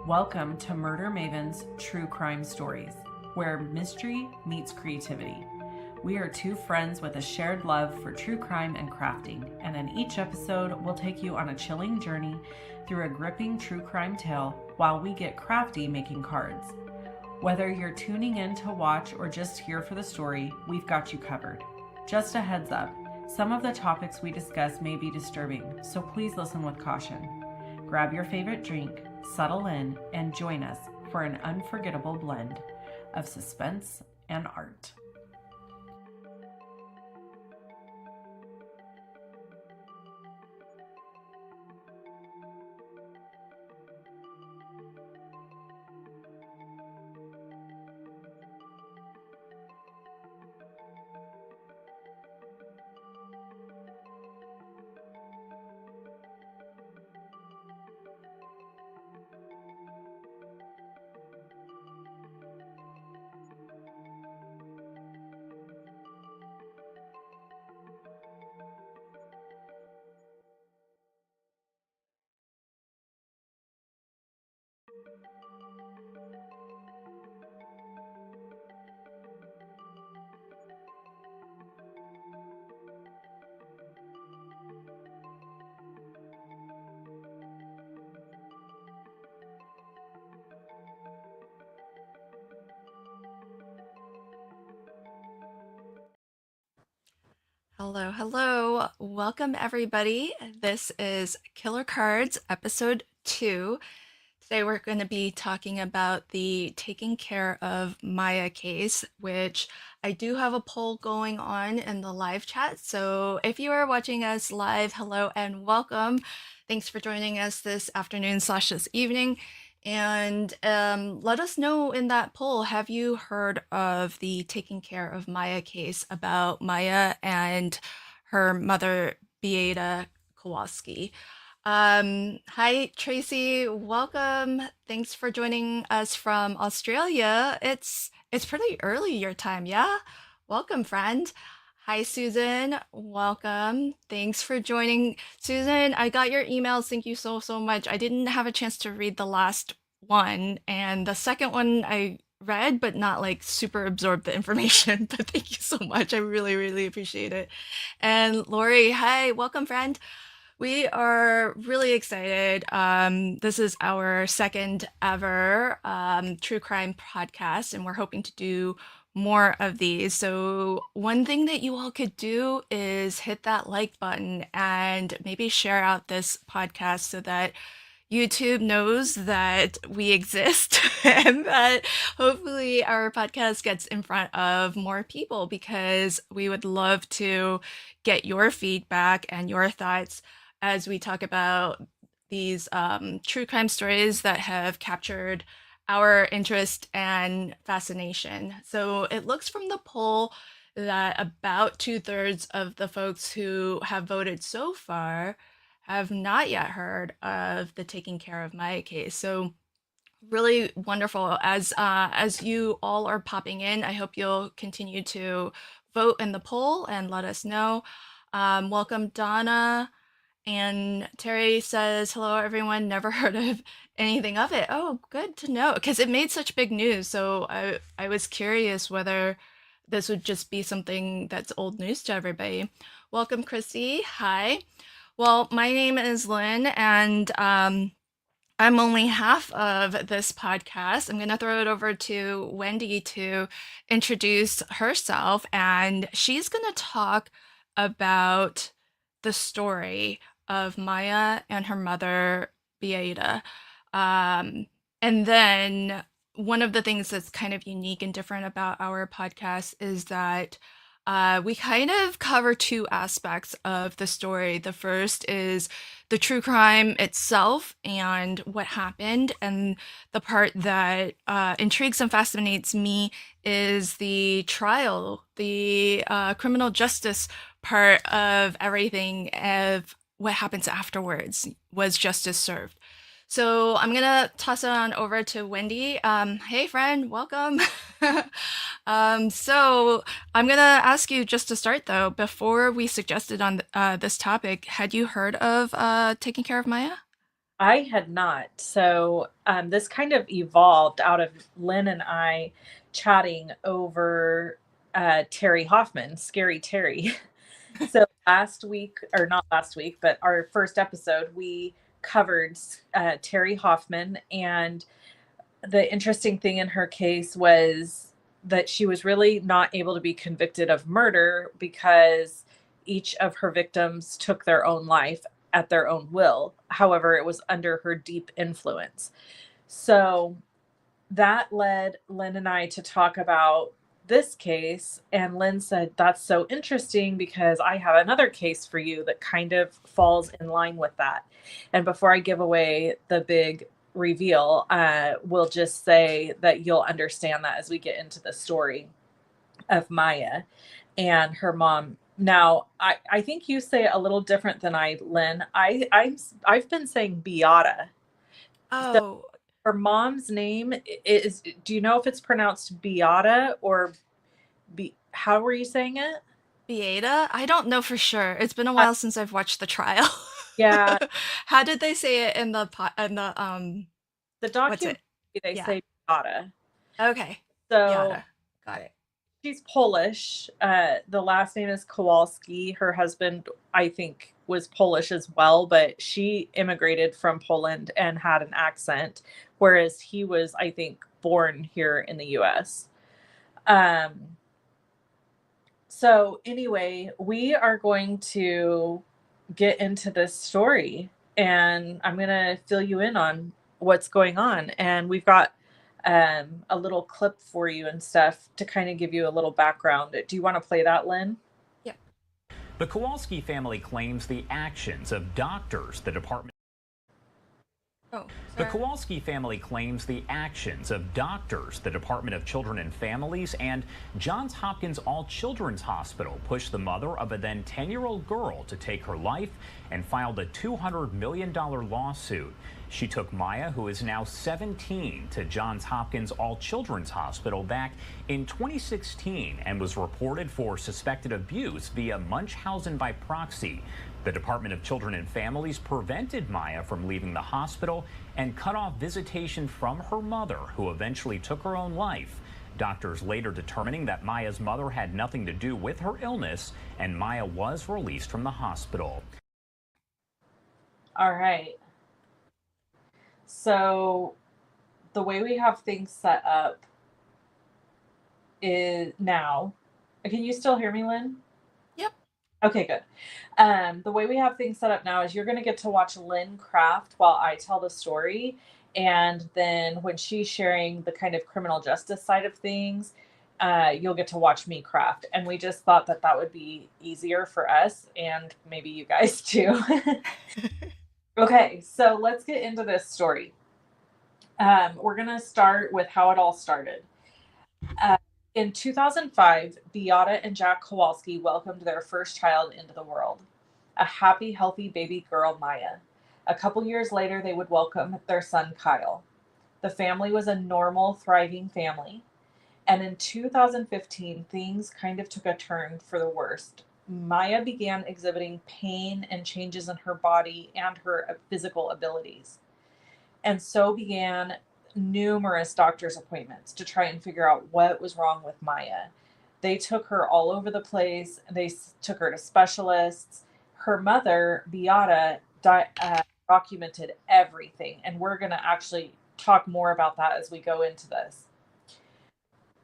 Welcome to Murder Maven's True Crime Stories, where mystery meets creativity. We are two friends with a shared love for true crime and crafting, and in each episode, we'll take you on a chilling journey through a gripping true crime tale while we get crafty making cards. Whether you're tuning in to watch or just here for the story, we've got you covered. Just a heads up, some of the topics we discuss may be disturbing, so please listen with caution. Grab your favorite drink, settle in, and join us for an unforgettable blend of suspense and art. Hello, hello. Welcome, everybody. This is Killer Cards, Episode 2. Today, we're going to be talking about the Taking Care of Maya case, which I do have a poll going on in the live chat. So if you are watching us live, hello and welcome. Thanks for joining us this afternoon/this evening. And let us know in that poll, have you heard of the Taking Care of Maya case about Maya and her mother, Beata Kowalski? Hi, Tracy. Welcome. Thanks for joining us from Australia. It's pretty early your time, yeah? Welcome, friend. Hi, Susan. Welcome. Thanks for joining. Susan, I got your emails. Thank you so much. I didn't have a chance to read the last one, and the second one I read, but not like super absorbed the information. But thank you so much. I really appreciate it. And Lori, hi, welcome, friend. We are really excited. This is our second ever true crime podcast, and we're hoping to do more of these. So, one thing that you all could do is hit that like button and maybe share out this podcast so that YouTube knows that we exist and that hopefully our podcast gets in front of more people, because we would love to get your feedback and your thoughts as we talk about these true crime stories that have captured our interest and fascination. So it looks from the poll that about 2/3 of the folks who have voted so far have not yet heard of the Taking Care of Maya case. So really wonderful. As you all are popping in, I hope you'll continue to vote in the poll and let us know. Welcome, Donna. And Terry says, hello, everyone. Never heard of anything of it. Oh, good to know, because it made such big news. So I was curious whether this would just be something that's old news to everybody. Welcome, Chrissy. Hi. Well, my name is Lynn, and I'm only half of this podcast. I'm going to throw it over to Wendy to introduce herself, and she's going to talk about the story of Maya and her mother, Beata. And then one of the things that's kind of unique and different about our podcast is that we kind of cover two aspects of the story. The first is the true crime itself and what happened. And the part that intrigues and fascinates me is the trial, the criminal justice part of everything, of what happens afterwards. Was justice served? So I'm gonna toss it on over to Wendy. Hey friend, welcome. So I'm gonna ask you, just to start though, before we suggested on this topic, had you heard of Taking Care of Maya? I had not. So this kind of evolved out of Lynn and I chatting over Terry Hoffman, Scary Terry. So last week, or not last week, but our first episode, we covered Terry Hoffman. And the interesting thing in her case was that she was really not able to be convicted of murder because each of her victims took their own life at their own will. However, it was under her deep influence. So that led Lynn and I to talk about this case. And Lynn said, that's so interesting because I have another case for you that kind of falls in line with that. And before I give away the big reveal, we'll just say that you'll understand that as we get into the story of Maya and her mom. Now, I think you say it a little different than I, Lynn. I've been saying Beata. So Oh, her mom's name is, do you know if it's pronounced Beata or how were you saying it? Beata? I don't know for sure. It's been a Uh, while since I've watched the trial. yeah, How did they say it in the the what's documentary it? they Yeah. say Beata. Okay. So Beata. Got it. she's Polish. The last name is Kowalski. Her husband, I think, was Polish as well, but she immigrated from Poland and had an accent, whereas he was, I think, born here in the US. Um, So, anyway, we are going to get into this story and I'm going to fill you in on what's going on. And we've got a little clip for you and stuff to kind of give you a little background. Do you want to play that, Lynn? Yep. The Kowalski family claims the actions of doctors the department. Oh, The sorry. Kowalski family claims the actions of doctors, the Department of Children and Families, and Johns Hopkins All Children's Hospital pushed the mother of a then 10-year-old girl to take her life and filed a $200 million lawsuit. She took Maya, who is now 17, to Johns Hopkins All Children's Hospital back in 2016 and was reported for suspected abuse via Munchausen by proxy. The Department of Children and Families prevented Maya from leaving the hospital and cut off visitation from her mother, who eventually took her own life. Doctors later determining that Maya's mother had nothing to do with her illness, and Maya was released from the hospital. All right. So, the way we have things set up is now. Can you still hear me, Lynn? Yep. Okay, good. The way we have things set up now is you're going to get to watch Lynn craft while I tell the story. And then when she's sharing the kind of criminal justice side of things, you'll get to watch me craft. And we just thought that that would be easier for us and maybe you guys too. Okay, so let's get into this story. We're going to start with how it all started. Uh, in 2005, Beata and Jack Kowalski welcomed their first child into the world, a happy, healthy baby girl, Maya. A couple years later, they would welcome their son, Kyle. The family was a normal, thriving family. And in 2015, things kind of took a turn for the worst. Maya began exhibiting pain and changes in her body and her physical abilities. And so began numerous doctor's appointments to try and figure out what was wrong with Maya. They took her all over the place. They took her to specialists. Her mother, Beata, documented everything. And we're going to actually talk more about that as we go into this.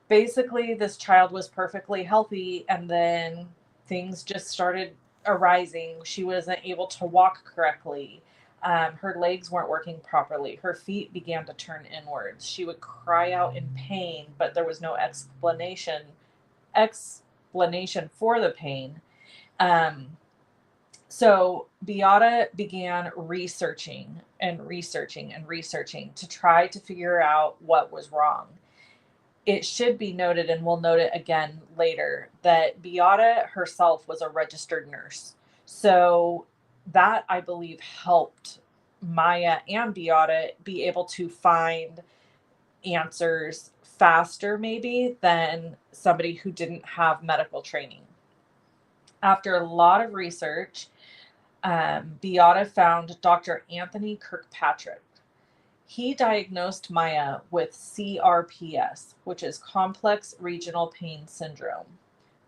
Basically, this child was perfectly healthy, and then things just started arising. She wasn't able to walk correctly. Her legs weren't working properly. Her feet began to turn inwards. She would cry out in pain, but there was no explanation for the pain. So Beata began researching and researching and researching to try to figure out what was wrong. It should be noted, and we'll note it again later, that Beata herself was a registered nurse. So that, I believe, helped Maya and Beata be able to find answers faster, maybe, than somebody who didn't have medical training. After a lot of research, Beata found Dr. Anthony Kirkpatrick. He diagnosed Maya with CRPS, which is complex regional pain syndrome.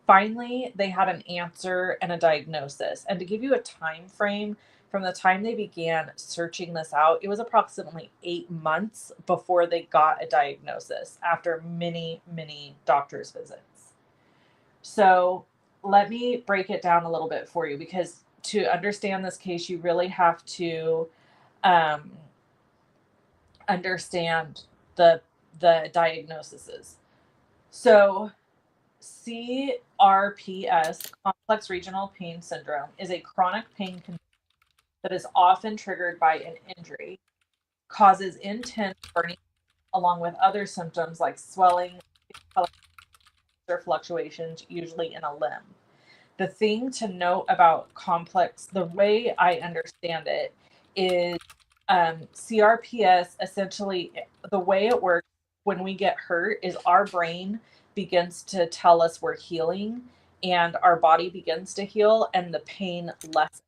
Finally, they had an answer and a diagnosis. And to give you a time frame, from the time they began searching this out, it was approximately 8 months before they got a diagnosis after many, many doctor's visits. So let me break it down a little bit for you, because to understand this case, you really have to um, understand the diagnoses. So CRPS, complex regional pain syndrome, is a chronic pain condition that is often triggered by an injury, causes intense burning, along with other symptoms like swelling or fluctuations, usually in a limb. The thing to note about complex, the way I understand it, is CRPS essentially, the way it works when we get hurt is our brain begins to tell us we're healing and our body begins to heal and the pain lessens.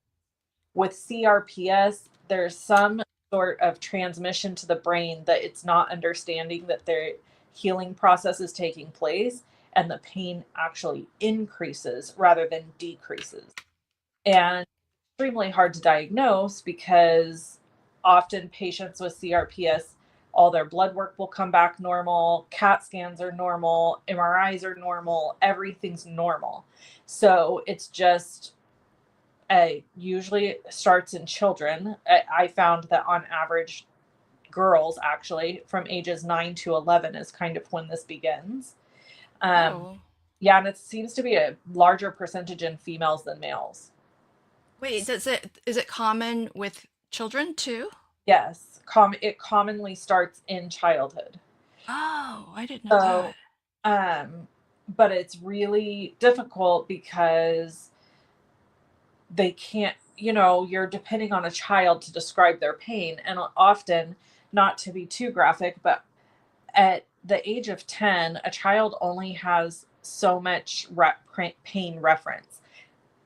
With CRPS, there's some sort of transmission to the brain that it's not understanding that their healing process is taking place and the pain actually increases rather than decreases. And extremely hard to diagnose because often patients with CRPS, all their blood work will come back normal, CAT scans are normal, MRIs are normal, everything's normal. So it's just usually starts in children. I found that on average, girls actually from ages 9 to 11 is kind of when this begins. Oh, Yeah, and it seems to be a larger percentage in females than males. wait, is it common with children too? Yes, it commonly starts in childhood. Oh, I didn't know So, that. um, but it's really difficult because they can't, you're depending on a child to describe their pain. And often, not to be too graphic, but at the age of 10, a child only has so much pain reference.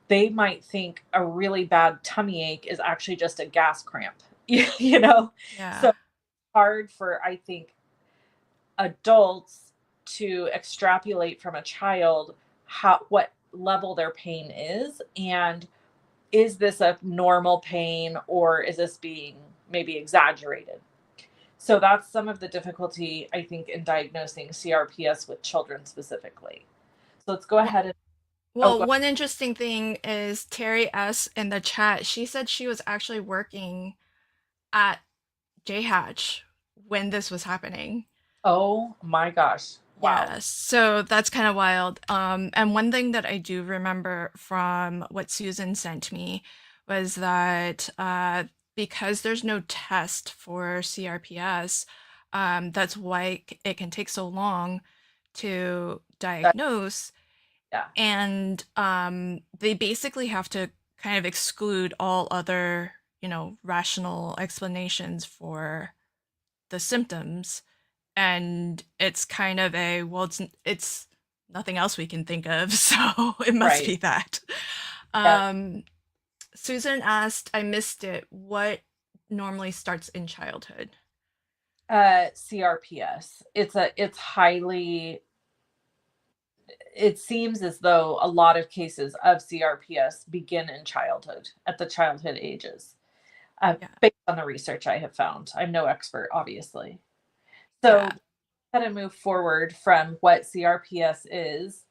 They might think a really bad tummy ache is actually just a gas cramp, you know? So Yeah. hard for, I think, adults to extrapolate from a child what level their pain is, and is this a normal pain or is this being maybe exaggerated? So that's some of the difficulty, I think, in diagnosing CRPS with children specifically. So let's go Well, ahead and well, go. one interesting thing is Terry S in the chat. She said she was actually working at JHatch when this was happening. Oh my gosh. Wow. Yeah, so that's kind of wild. And one thing that I do remember from what Susan sent me was that because there's no test for CRPS, that's why it can take so long to That, diagnose. yeah. And they basically have to kind of exclude all other, rational explanations for the symptoms, and it's kind of well, it's nothing else we can think of, so it must Right. be that. Yeah. Susan asked, I missed it, what normally starts in childhood? CRPS. It's highly, it seems as though a lot of cases of CRPS begin in childhood, at the childhood ages, Yeah, based on the research I have found. I'm no expert, obviously. So yeah. kind of move forward from what CRPS is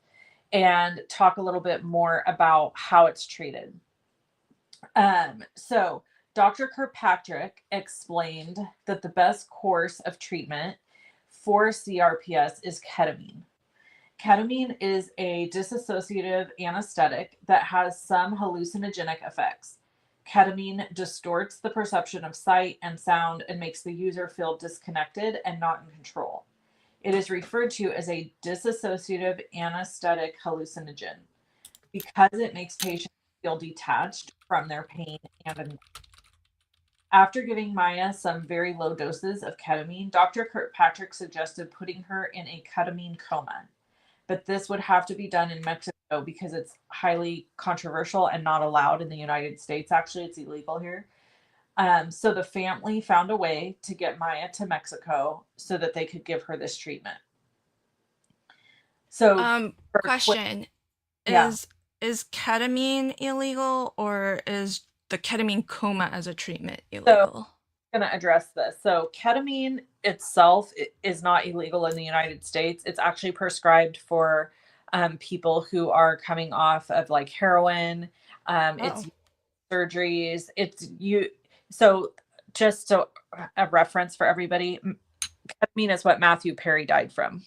and talk a little bit more about how it's treated. So Dr. Kirkpatrick explained that the best course of treatment for CRPS is ketamine. Ketamine is a dissociative anesthetic that has some hallucinogenic effects. Ketamine distorts the perception of sight and sound and makes the user feel disconnected and not in control. It is referred to as a dissociative anesthetic hallucinogen because it makes patients feel detached from their pain and after giving Maya some very low doses of ketamine, Dr. Kirkpatrick suggested putting her in a ketamine coma, but this would have to be done in Mexico because it's highly controversial and not allowed in the United States. Actually, it's illegal here. So the family found a way to get Maya to Mexico so that they could give her this treatment. So, Question yeah. is ketamine illegal, or is the ketamine coma as a treatment So illegal? I'm going to address this. So ketamine itself is not illegal in the United States. It's actually prescribed for people who are coming off of like heroin. It's Oh, surgeries. It's you. So just so a reference for everybody, ketamine is what Matthew Perry died from.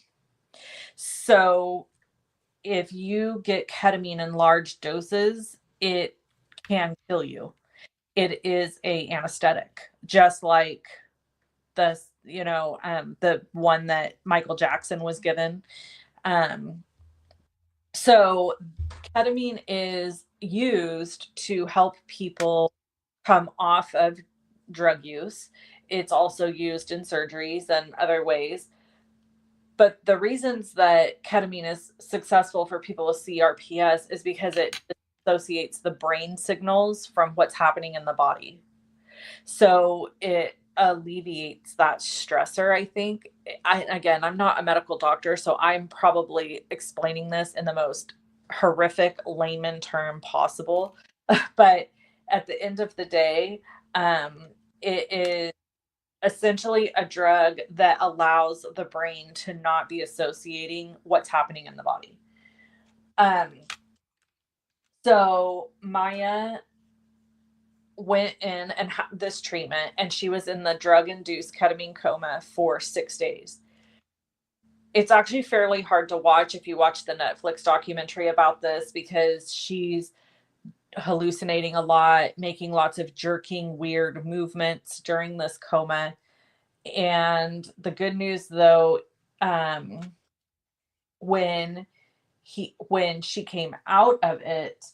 So if you get ketamine in large doses, it can kill you. It is a anesthetic, just like the the one that Michael Jackson was given. Um, so ketamine is used to help people come off of drug use. It's also used in surgeries and other ways. But the reasons that ketamine is successful for people with CRPS is because it associates the brain signals from what's happening in the body. So it alleviates that stressor, I think. Again, I'm not a medical doctor, so I'm probably explaining this in the most horrific layman term possible. But at the end of the day, it is essentially a drug that allows the brain to not be associating what's happening in the body. Um, so Maya went in and had this treatment, and she was in the drug-induced ketamine coma for 6 days. It's actually fairly hard to watch if you watch the Netflix documentary about this, because she's hallucinating a lot, making lots of jerking, weird movements during this coma. And the good news, though, um, when she came out of it,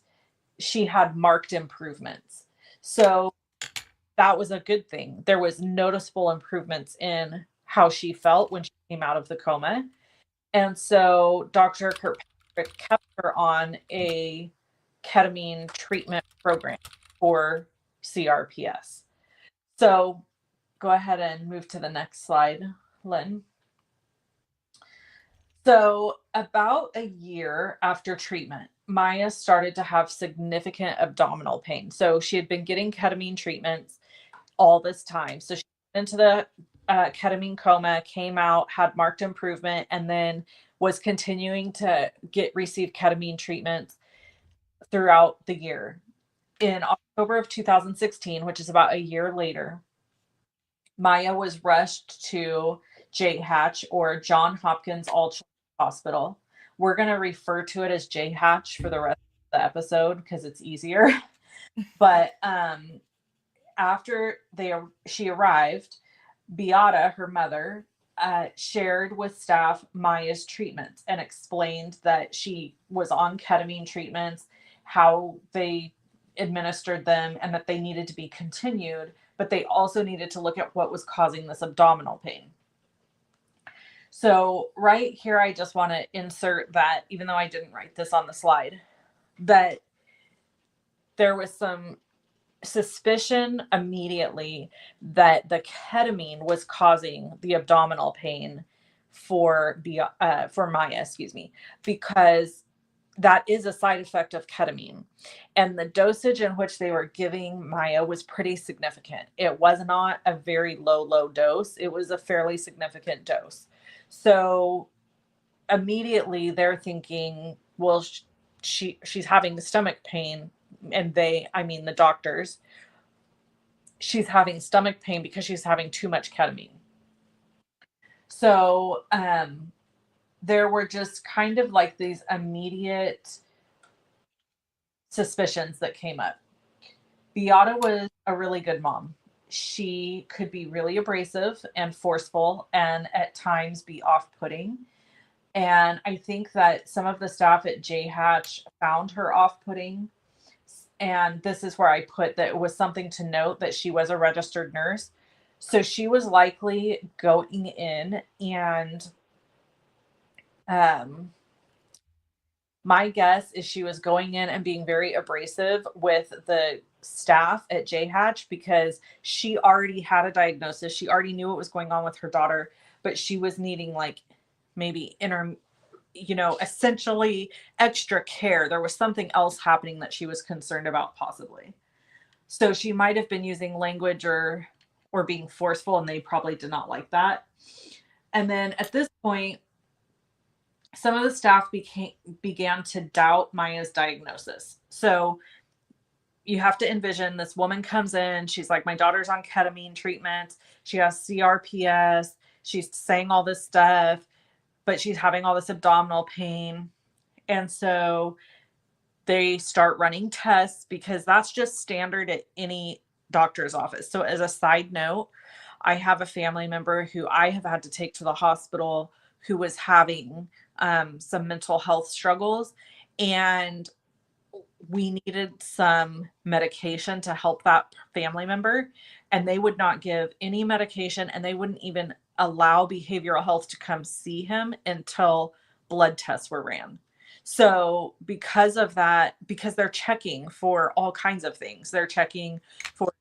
she had marked improvements. So that was a good thing. There was noticeable improvements in how she felt when she came out of the coma. And so Dr. Kirkpatrick kept her on a ketamine treatment program for CRPS. So go ahead and move to the next slide, Lynn. So about a year after treatment, Maya started to have significant abdominal pain. So she had been getting ketamine treatments all this time. So she went into the ketamine coma, came out, had marked improvement, and then was continuing to receive ketamine treatments throughout the year. In October of 2016, which is about a year later, Maya was rushed to JHatch, or John Hopkins All Children's Hospital. We're going to refer to it as JHatch for the rest of the episode because it's easier. But after she arrived, Beata, her mother, shared with staff Maya's treatments and explained that she was on ketamine treatments, how they administered them, and that they needed to be continued, but they also needed to look at what was causing this abdominal pain. So right here, I just want to insert that, even though I didn't write this on the slide, that there was some suspicion immediately that the ketamine was causing the abdominal pain for Maya, because that is a side effect of ketamine. And the dosage in which they were giving Maya was pretty significant. It was not a very low dose. It was a fairly significant dose. So immediately they're thinking, well, she's having the stomach pain, and the doctors, she's having stomach pain because she's having too much ketamine. So there were just kind of like these immediate suspicions that came up. Beata was a really good mom. She could be really abrasive and forceful, and at times be off-putting. And I think that some of the staff at JHatch found her off-putting. And this is where I put that it was something to note that she was a registered nurse. So she was likely going in and My guess is she was going in and being very abrasive with the staff at JHatch because she already had a diagnosis. She already knew what was going on with her daughter, but she was needing like maybe essentially extra care. There was something else happening that she was concerned about possibly. So she might have been using language or being forceful, and they probably did not like that. And then at this point, some of the staff began to doubt Maya's diagnosis. So you have to envision this woman comes in, she's like, my daughter's on ketamine treatment, she has CRPS, she's saying all this stuff, but she's having all this abdominal pain. And so they start running tests because that's just standard at any doctor's office. So as a side note, I have a family member who I have had to take to the hospital who was having some mental health struggles, and we needed some medication to help that family member, and they would not give any medication, and they wouldn't even allow behavioral health to come see him until blood tests were ran. So because of that, because they're checking for all kinds of things, they're checking for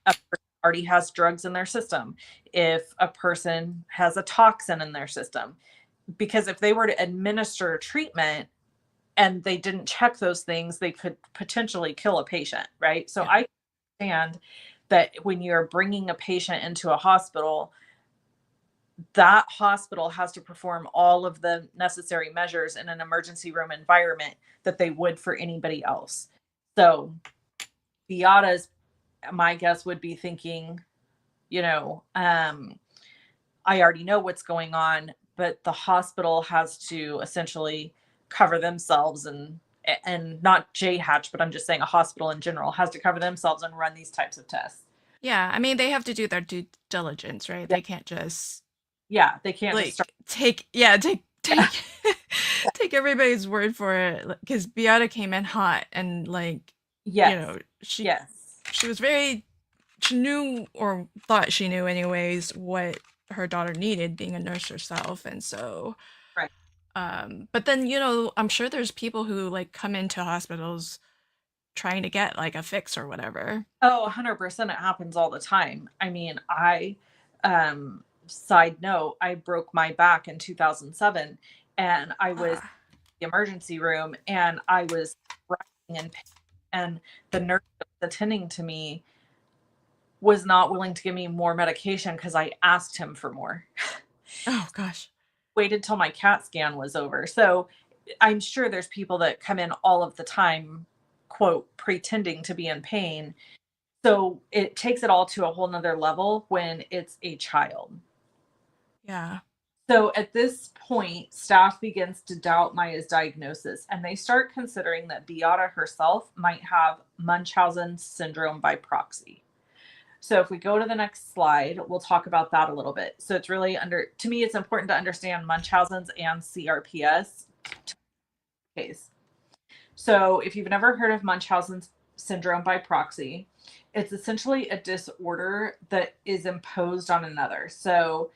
a person already has drugs in their system, if a person has a toxin in their system, because if they were to administer treatment and they didn't check those things, they could potentially kill a patient, right? So I understand that when you're bringing a patient into a hospital, that hospital has to perform all of the necessary measures in an emergency room environment that they would for anybody else. So Beata's, my guess would be thinking, I already know what's going on, but the hospital has to essentially cover themselves and not JHatch, but I'm just saying a hospital in general has to cover themselves and run these types of tests. Yeah, I mean, they have to do their due diligence, right? Yeah. They can't just they can't just start. take take everybody's word for it, because Beata came in hot and she was she knew, or thought she knew anyways, what her daughter needed, being a nurse herself. And so Right. But then, I'm sure there's people who like come into hospitals trying to get like a fix or whatever. Oh, 100%. It happens all the time. I mean, side note, I broke my back in 2007, and I was in the emergency room, and I was writhing in pain, and the nurse that was attending to me was not willing to give me more medication because I asked him for more. Oh gosh. Waited till my CAT scan was over. So I'm sure there's people that come in all of the time, quote, pretending to be in pain. So it takes it all to a whole nother level when it's a child. Yeah. So at this point, staff begins to doubt Maya's diagnosis, and they start considering that Beata herself might have Munchausen syndrome by proxy. So if we go to the next slide, we'll talk about that a little bit. So it's really to me, it's important to understand Munchausen's and CRPS case. So if you've never heard of Munchausen's syndrome by proxy, it's essentially a disorder that is imposed on another. So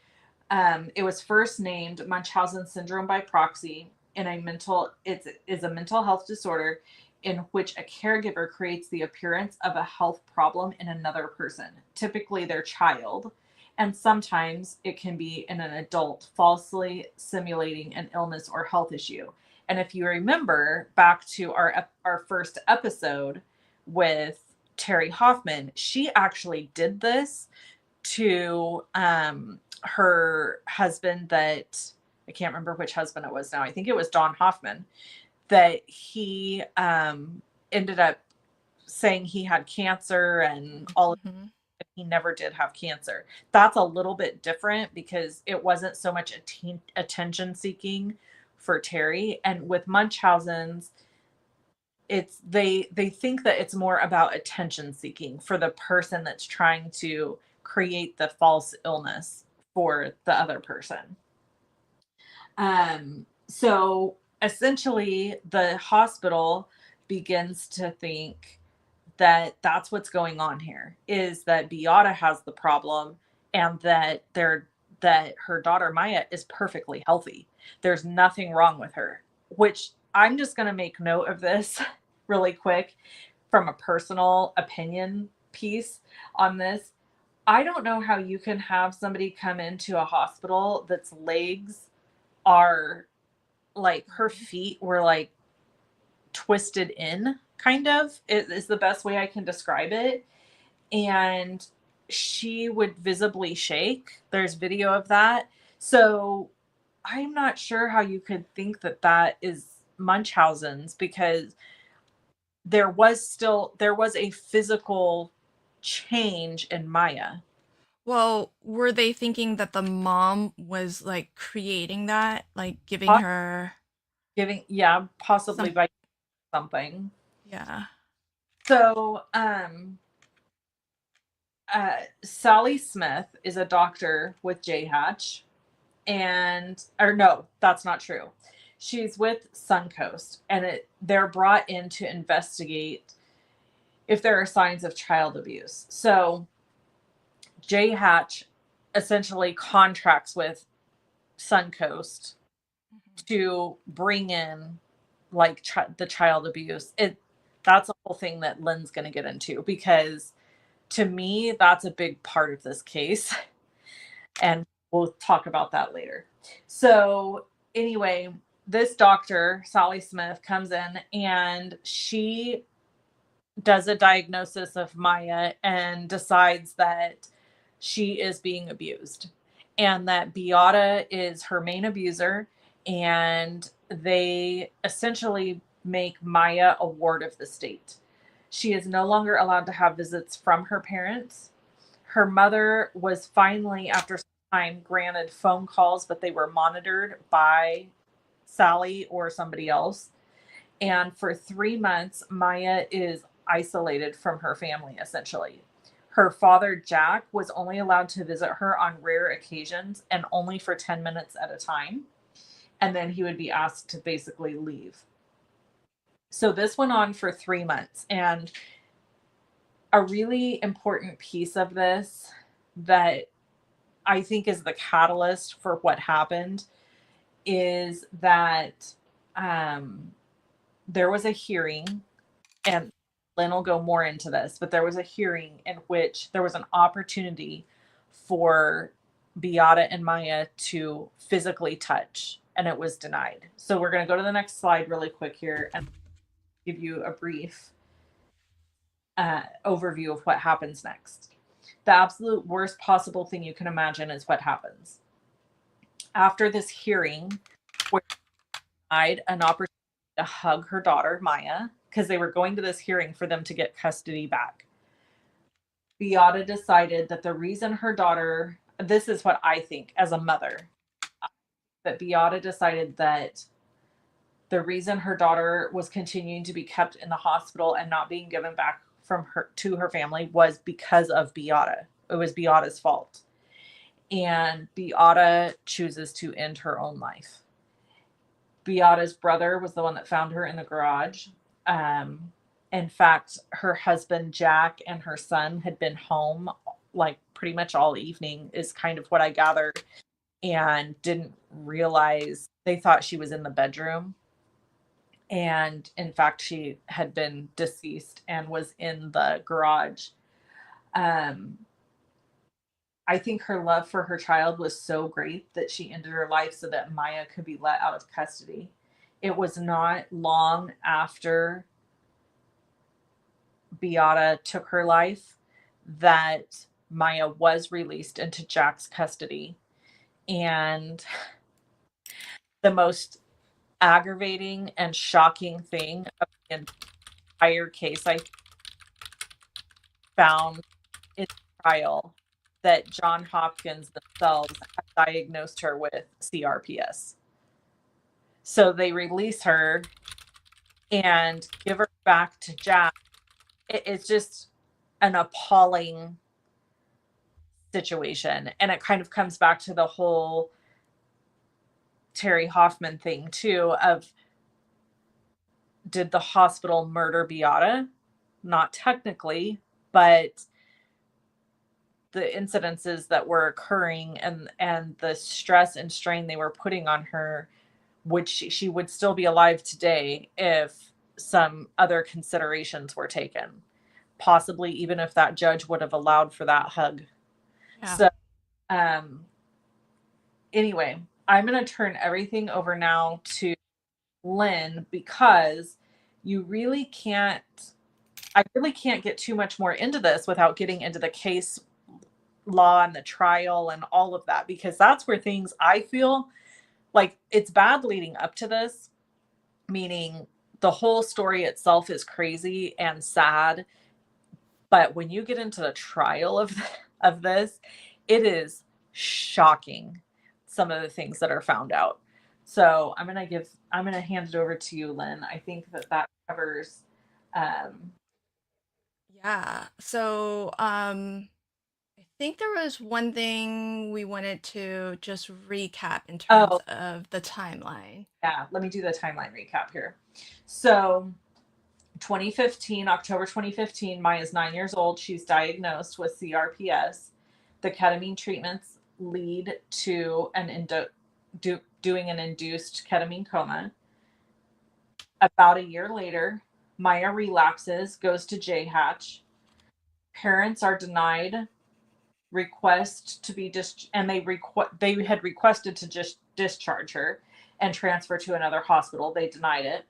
it was first named Munchausen syndrome by proxy in it is a mental health disorder in which a caregiver creates the appearance of a health problem in another person, typically their child, and sometimes it can be in an adult, falsely simulating an illness or health issue. And if you remember back to our first episode with Terry Hoffman, she actually did this to her husband that I can't remember which husband it was now. I think it was Don Hoffman, that he ended up saying he had cancer and all. He never did have cancer. That's a little bit different because it wasn't so much attention seeking for Terry. And with Munchausen's, they think that it's more about attention seeking for the person that's trying to create the false illness for the other person. So essentially the hospital begins to think that that's what's going on here, is that Beata has the problem and that her daughter Maya is perfectly healthy. There's nothing wrong with her, which I'm just going to make note of this really quick from a personal opinion piece on this. I don't know how you can have somebody come into a hospital that's legs are like her feet were like twisted in, kind of, is the best way I can describe it. And she would visibly shake. There's video of that. So I'm not sure how you could think that that is Munchausen's, because there was a physical change in Maya. Well, were they thinking that the mom was like creating that, like giving Po- her yeah, possibly some? by something. Yeah. So, Sally Smith is a doctor with J Hatch, or no, that's not true. She's with Suncoast, and they're brought in to investigate if there are signs of child abuse. So J Hatch essentially contracts with Suncoast Mhm. to bring in like the child abuse. That's a whole thing that Lynn's going to get into, because to me that's a big part of this case, and we'll talk about that later. So anyway, this doctor, Sally Smith, comes in and she does a diagnosis of Maya and decides that she is being abused and that Beata is her main abuser. And they essentially make Maya a ward of the state. She is no longer allowed to have visits from her parents. Her mother was finally, after some time, granted phone calls, but they were monitored by Sally or somebody else. And for 3 months, Maya is isolated from her family, essentially. Her father, Jack, was only allowed to visit her on rare occasions and only for 10 minutes at a time. And then he would be asked to basically leave. So this went on for 3 months. And a really important piece of this that I think is the catalyst for what happened is that there was a hearing, and Lynn will go more into this, but there was a hearing in which there was an opportunity for Beata and Maya to physically touch, and it was denied. So we're going to go to the next slide really quick here and give you a brief overview of what happens next. The absolute worst possible thing you can imagine is what happens. After this hearing, where denied an opportunity to hug her daughter, Maya, because they were going to this hearing for them to get custody back. Beata decided that the reason her daughter, this is what I think as a mother, that Beata decided that the reason her daughter was continuing to be kept in the hospital and not being given back from her to her family was because of Beata. It was Beata's fault. And Beata chooses to end her own life. Beata's brother was the one that found her in the garage. In fact, her husband, Jack, and her son had been home like pretty much all evening, is kind of what I gathered, and didn't realize, they thought she was in the bedroom. And in fact, she had been deceased and was in the garage. Um, I think her love for her child was so great that she ended her life so that Maya could be let out of custody. It was not long after Beata took her life that Maya was released into Jack's custody. And the most aggravating and shocking thing of the entire case I found in the trial, that John Hopkins themselves had diagnosed her with CRPS. So they release her and give her back to Jack. It's just an appalling situation. And it kind of comes back to the whole Terry Hoffman thing too, of, did the hospital murder Beata? Not technically, but the incidences that were occurring and the stress and strain they were putting on her she would still be alive today if some other considerations were taken, possibly even if that judge would have allowed for that hug. Yeah. So anyway, I'm going to turn everything over now to Lynn, because you really can't, I really can't get too much more into this without getting into the case law and the trial and all of that, because that's where things, I feel like it's bad leading up to this, meaning the whole story itself is crazy and sad. But when you get into the trial of this, it is shocking, some of the things that are found out. So I'm gonna hand it over to you, Lynn. I think that covers. Yeah. So, I think there was one thing we wanted to just recap in terms Oh, of the timeline. yeah. Let me do the timeline recap here. So 2015, October 2015, Maya's 9 years old. She's diagnosed with CRPS. The ketamine treatments lead to doing an induced ketamine coma. About a year later, Maya relapses, goes to JHatch. Parents are denied request to be and they had requested to just discharge her and transfer to another hospital. They denied it.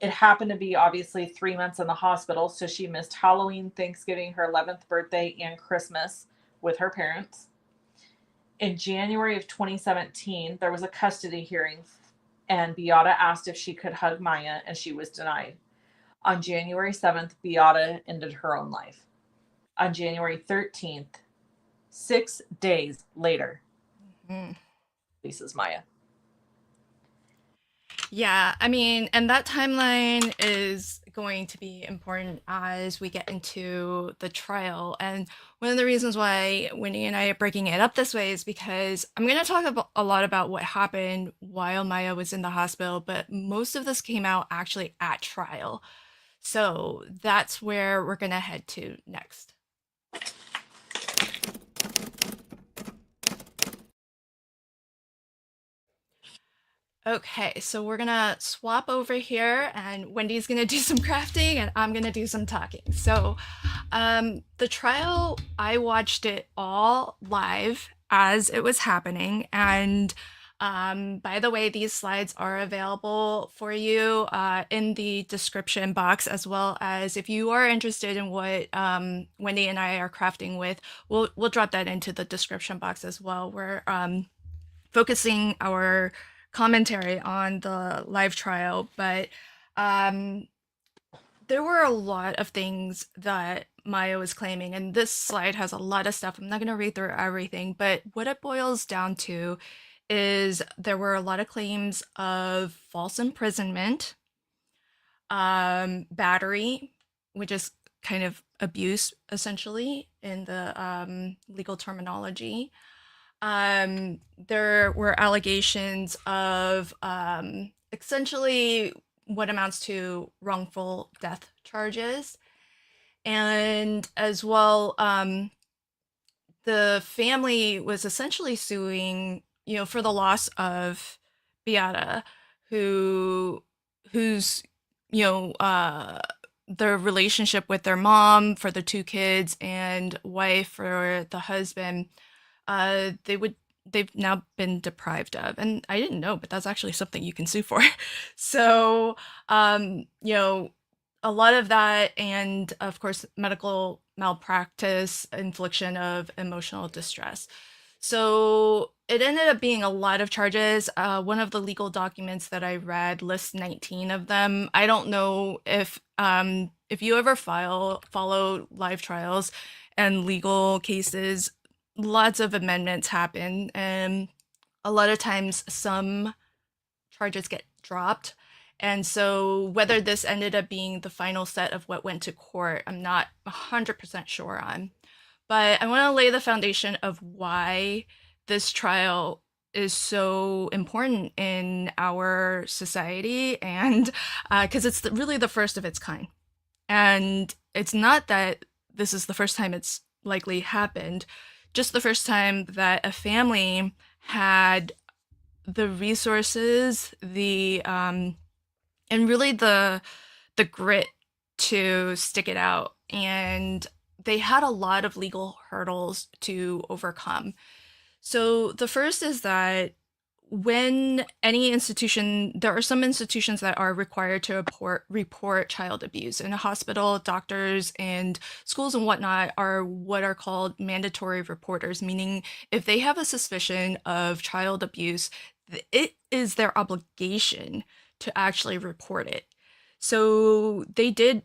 It happened to be obviously 3 months in the hospital, so she missed Halloween, Thanksgiving, her 11th birthday, and Christmas with her parents. In January of 2017, there was a custody hearing, and Beata asked if she could hug Maya, and she was denied. On January 7th, Beata ended her own life. On January 13th, 6 days later, releases Maya. Yeah, I mean, and that timeline is going to be important as we get into the trial. And one of the reasons why Wendy and I are breaking it up this way is because I'm going to talk a lot about what happened while Maya was in the hospital, but most of this came out actually at trial. So that's where we're going to head to next. Okay, so we're gonna swap over here, and Wendy's gonna do some crafting, and I'm gonna do some talking. So, the trial, I watched it all live as it was happening, and by the way, these slides are available for you in the description box, as well as if you are interested in what Wendy and I are crafting with, we'll drop that into the description box as well. We're focusing our commentary on the live trial, but there were a lot of things that Maya was claiming, and this slide has a lot of stuff. I'm not going to read through everything, but what it boils down to is there were a lot of claims of false imprisonment, battery, which is kind of abuse essentially in the legal terminology. There were allegations of essentially what amounts to wrongful death charges. And as well, the family was essentially suing, for the loss of Beata, who's, their relationship with their mom for the two kids and wife for the husband, they've now been deprived of. And I didn't know, but that's actually something you can sue for. So, a lot of that, and of course, medical malpractice, infliction of emotional distress. So it ended up being a lot of charges. One of the legal documents that I read lists 19 of them. I don't know if you ever follow live trials and legal cases, lots of amendments happen, and a lot of times some charges get dropped. And so whether this ended up being the final set of what went to court, I'm not 100% sure on. But I want to lay the foundation of why this trial is so important in our society, and because it's really the first of its kind. And it's not that this is the first time it's likely happened, just the first time that a family had the resources, and really the grit to stick it out. And they had a lot of legal hurdles to overcome. So the first is that when any institution, there are some institutions that are required to report child abuse. In a hospital, doctors and schools and whatnot are what are called mandatory reporters, meaning if they have a suspicion of child abuse, it is their obligation to actually report it. So they did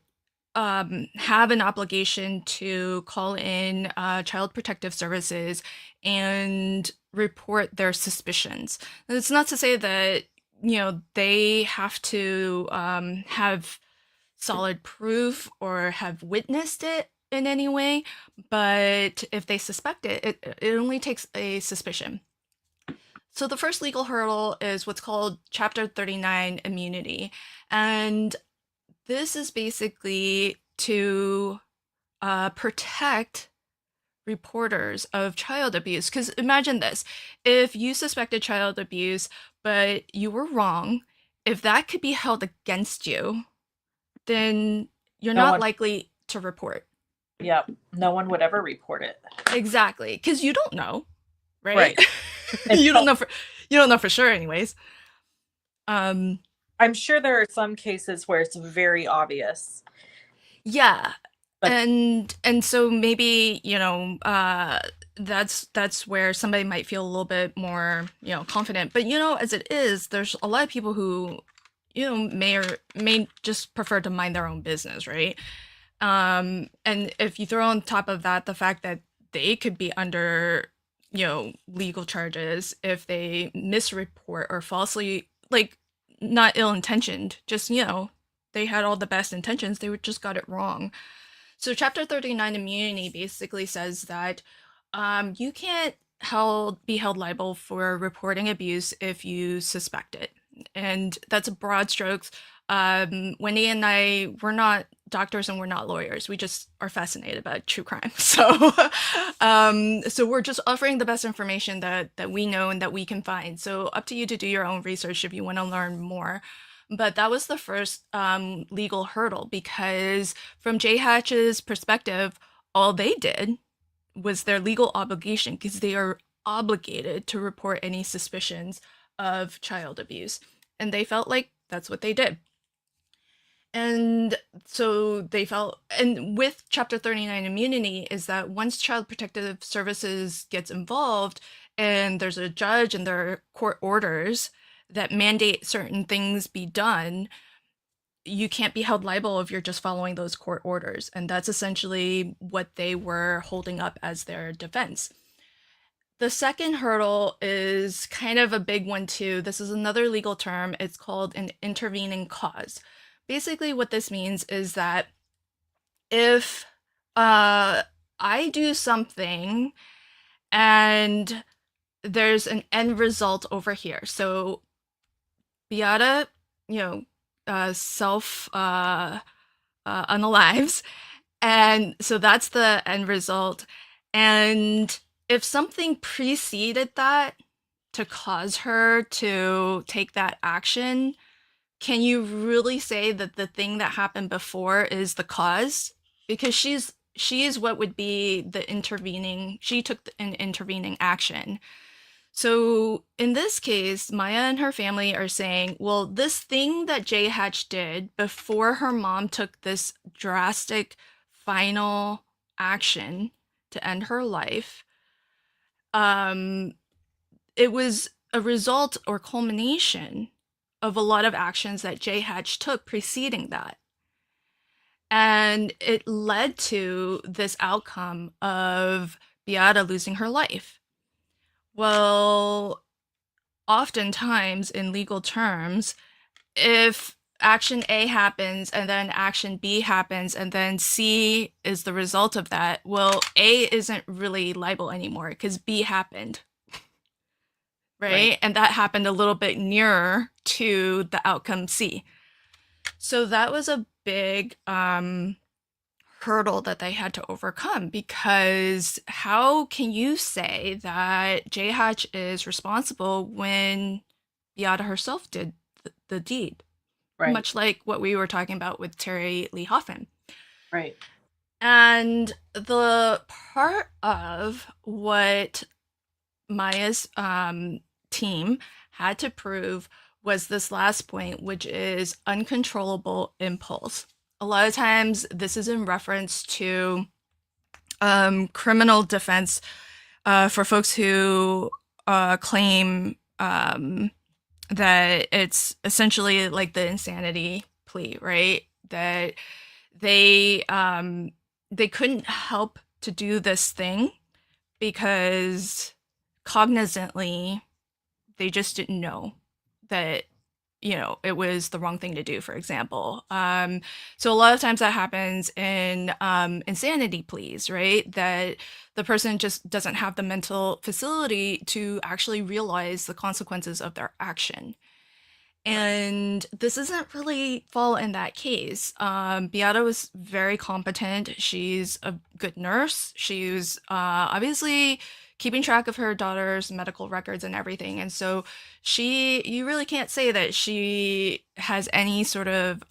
have an obligation to call in Child Protective Services and report their suspicions. And it's not to say that, they have to have solid proof or have witnessed it in any way, but if they suspect it, it only takes a suspicion. So the first legal hurdle is what's called Chapter 39 immunity. And this is basically to protect reporters of child abuse. Because imagine this, if you suspected child abuse, but you were wrong, if that could be held against you, then you're not likely to report. Yep. No one would ever report it. Exactly. Because you don't know, right? you don't know for sure anyways. I'm sure there are some cases where it's very obvious. Yeah. But, and so maybe, that's where somebody might feel a little bit more, confident. But, as it is, there's a lot of people who, may just prefer to mind their own business, right? And if you throw on top of that the fact that they could be under, legal charges if they misreport or falsely, not ill-intentioned, just, they had all the best intentions, they just got it wrong. So Chapter 39 immunity basically says that you can't be held liable for reporting abuse if you suspect it. And that's a broad strokes. Wendy and I, we're not doctors and we're not lawyers. We just are fascinated about true crime. So so we're just offering the best information that we know and that we can find. So up to you to do your own research if you want to learn more. But that was the first legal hurdle, because from JHatch's perspective, all they did was their legal obligation, because they are obligated to report any suspicions of child abuse. And they felt like that's what they did. And so they felt, and with Chapter 39 immunity is that once Child Protective Services gets involved and there's a judge and there are court orders that mandate certain things be done, you can't be held liable if you're just following those court orders. And that's essentially what they were holding up as their defense. The second hurdle is kind of a big one too. This is another legal term. It's called an intervening cause. Basically what this means is that if I do something and there's an end result over here. So Beata, self unalives, and so that's the end result. And if something preceded that to cause her to take that action, can you really say that the thing that happened before is the cause? Because she is what would be the intervening, she took an intervening action. So in this case, Maya and her family are saying, well, this thing that JHatch did before her mom took this drastic final action to end her life, it was a result or culmination of a lot of actions that JHatch took preceding that. And it led to this outcome of Beata losing her life. Well, oftentimes in legal terms, if action A happens and then action B happens and then C is the result of that, well, A isn't really liable anymore because B happened. Right? And that happened a little bit nearer to the outcome C. So that was a big hurdle that they had to overcome, because how can you say that JHatch is responsible when Beata herself did the deed, Right. much like what we were talking about with Terry Lee Hoffman. Right. And the part of what Maya's team had to prove was this last point, which is uncontrollable impulse. A lot of times, this is in reference to criminal defense for folks who claim that it's essentially like the insanity plea, right? That they couldn't help to do this thing because cognizantly they just didn't know that it was the wrong thing to do, for example. So a lot of times that happens in insanity pleas, right? That the person just doesn't have the mental facility to actually realize the consequences of their action. And this doesn't really fall in that case. Beata was very competent. She's a good nurse. She was obviously keeping track of her daughter's medical records and everything. And so you really can't say that she has any sort of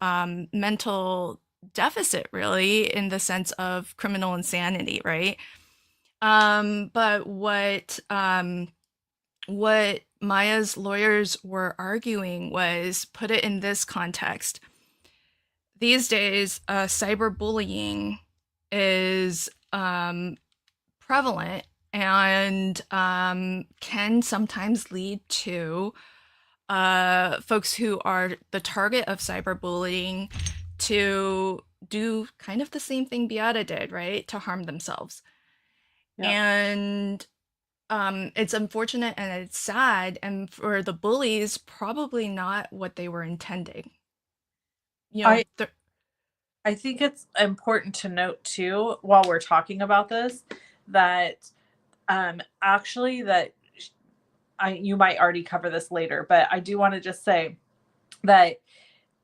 mental deficit, really, in the sense of criminal insanity, right? But what Maya's lawyers were arguing was, put it in this context. These days, cyberbullying is prevalent and can sometimes lead to folks who are the target of cyberbullying to do kind of the same thing Beata did, right? To harm themselves. Yep. And it's unfortunate and it's sad, and for the bullies, probably not what they were intending. I think it's important to note too, while we're talking about this, that actually that you might already cover this later, but I do want to just say that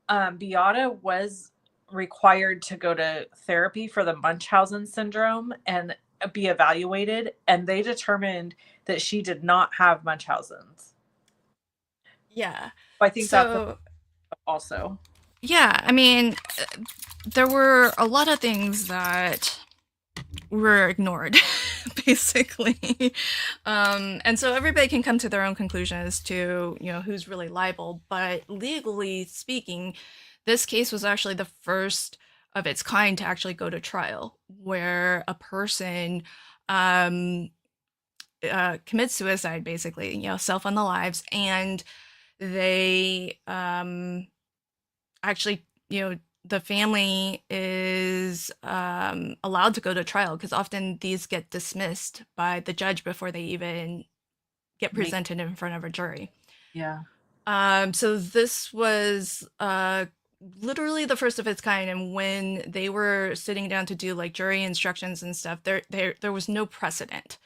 Beata was required to go to therapy for the Munchausen syndrome and be evaluated, and they determined that she did not have Munchausen's. Yeah. I think that's also. Yeah, I mean, there were a lot of things that were ignored, basically. And so everybody can come to their own conclusion as to, who's really liable. But legally speaking, this case was actually the first of its kind to actually go to trial, where a person commits suicide, basically, self on the lives, and they actually, the family is allowed to go to trial, because often these get dismissed by the judge before they even get presented in front of a jury. Yeah. So this was literally the first of its kind, and when they were sitting down to do like jury instructions and stuff, there was no precedent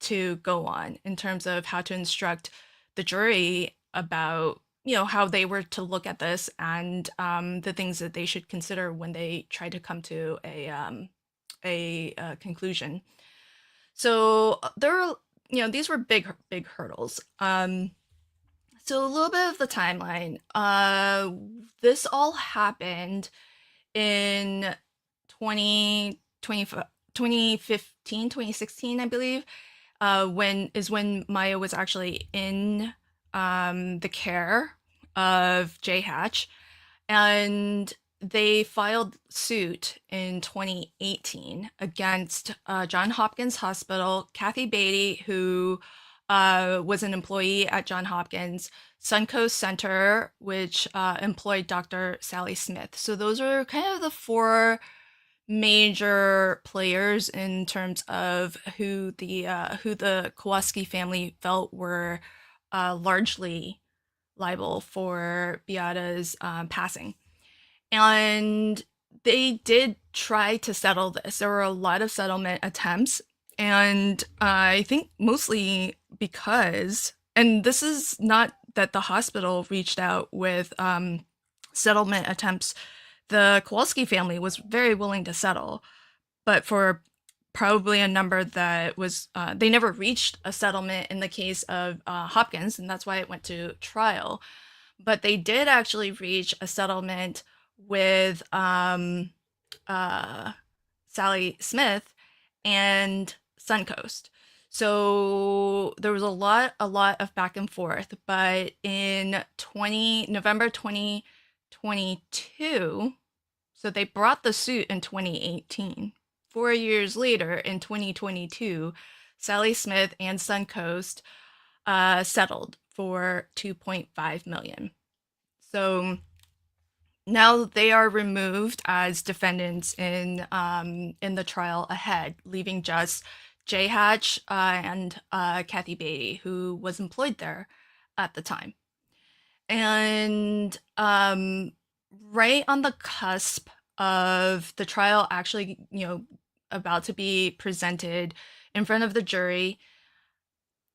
to go on in terms of how to instruct the jury about how they were to look at this and the things that they should consider when they try to come to a conclusion. So there are, these were big hurdles. So a little bit of the timeline. This all happened in 2015, 2016, I believe, when Maya was actually in the care of J Hatch, and they filed suit in 2018 against Johns Hopkins Hospital, Kathy Beatty, who was an employee at Johns Hopkins, Suncoast Center, which employed Dr. Sally Smith. So those are kind of the four major players in terms of who the Kowalski family felt were largely liable for Beata's passing. And they did try to settle this. There were a lot of settlement attempts, and I think mostly because, and this is not that the hospital reached out with settlement attempts, the Kowalski family was very willing to settle, but for probably a number that was, they never reached a settlement in the case of Hopkins, and that's why it went to trial. But they did actually reach a settlement with Sally Smith and Suncoast. So there was a lot of back and forth, but in November 2022, so they brought the suit in 2018. 4 years later, in 2022, Sally Smith and Suncoast settled for $2.5 million. So now they are removed as defendants in the trial ahead, leaving just Jay Hatch and Kathy Beatty, who was employed there at the time. And right on the cusp of the trial actually, about to be presented in front of the jury,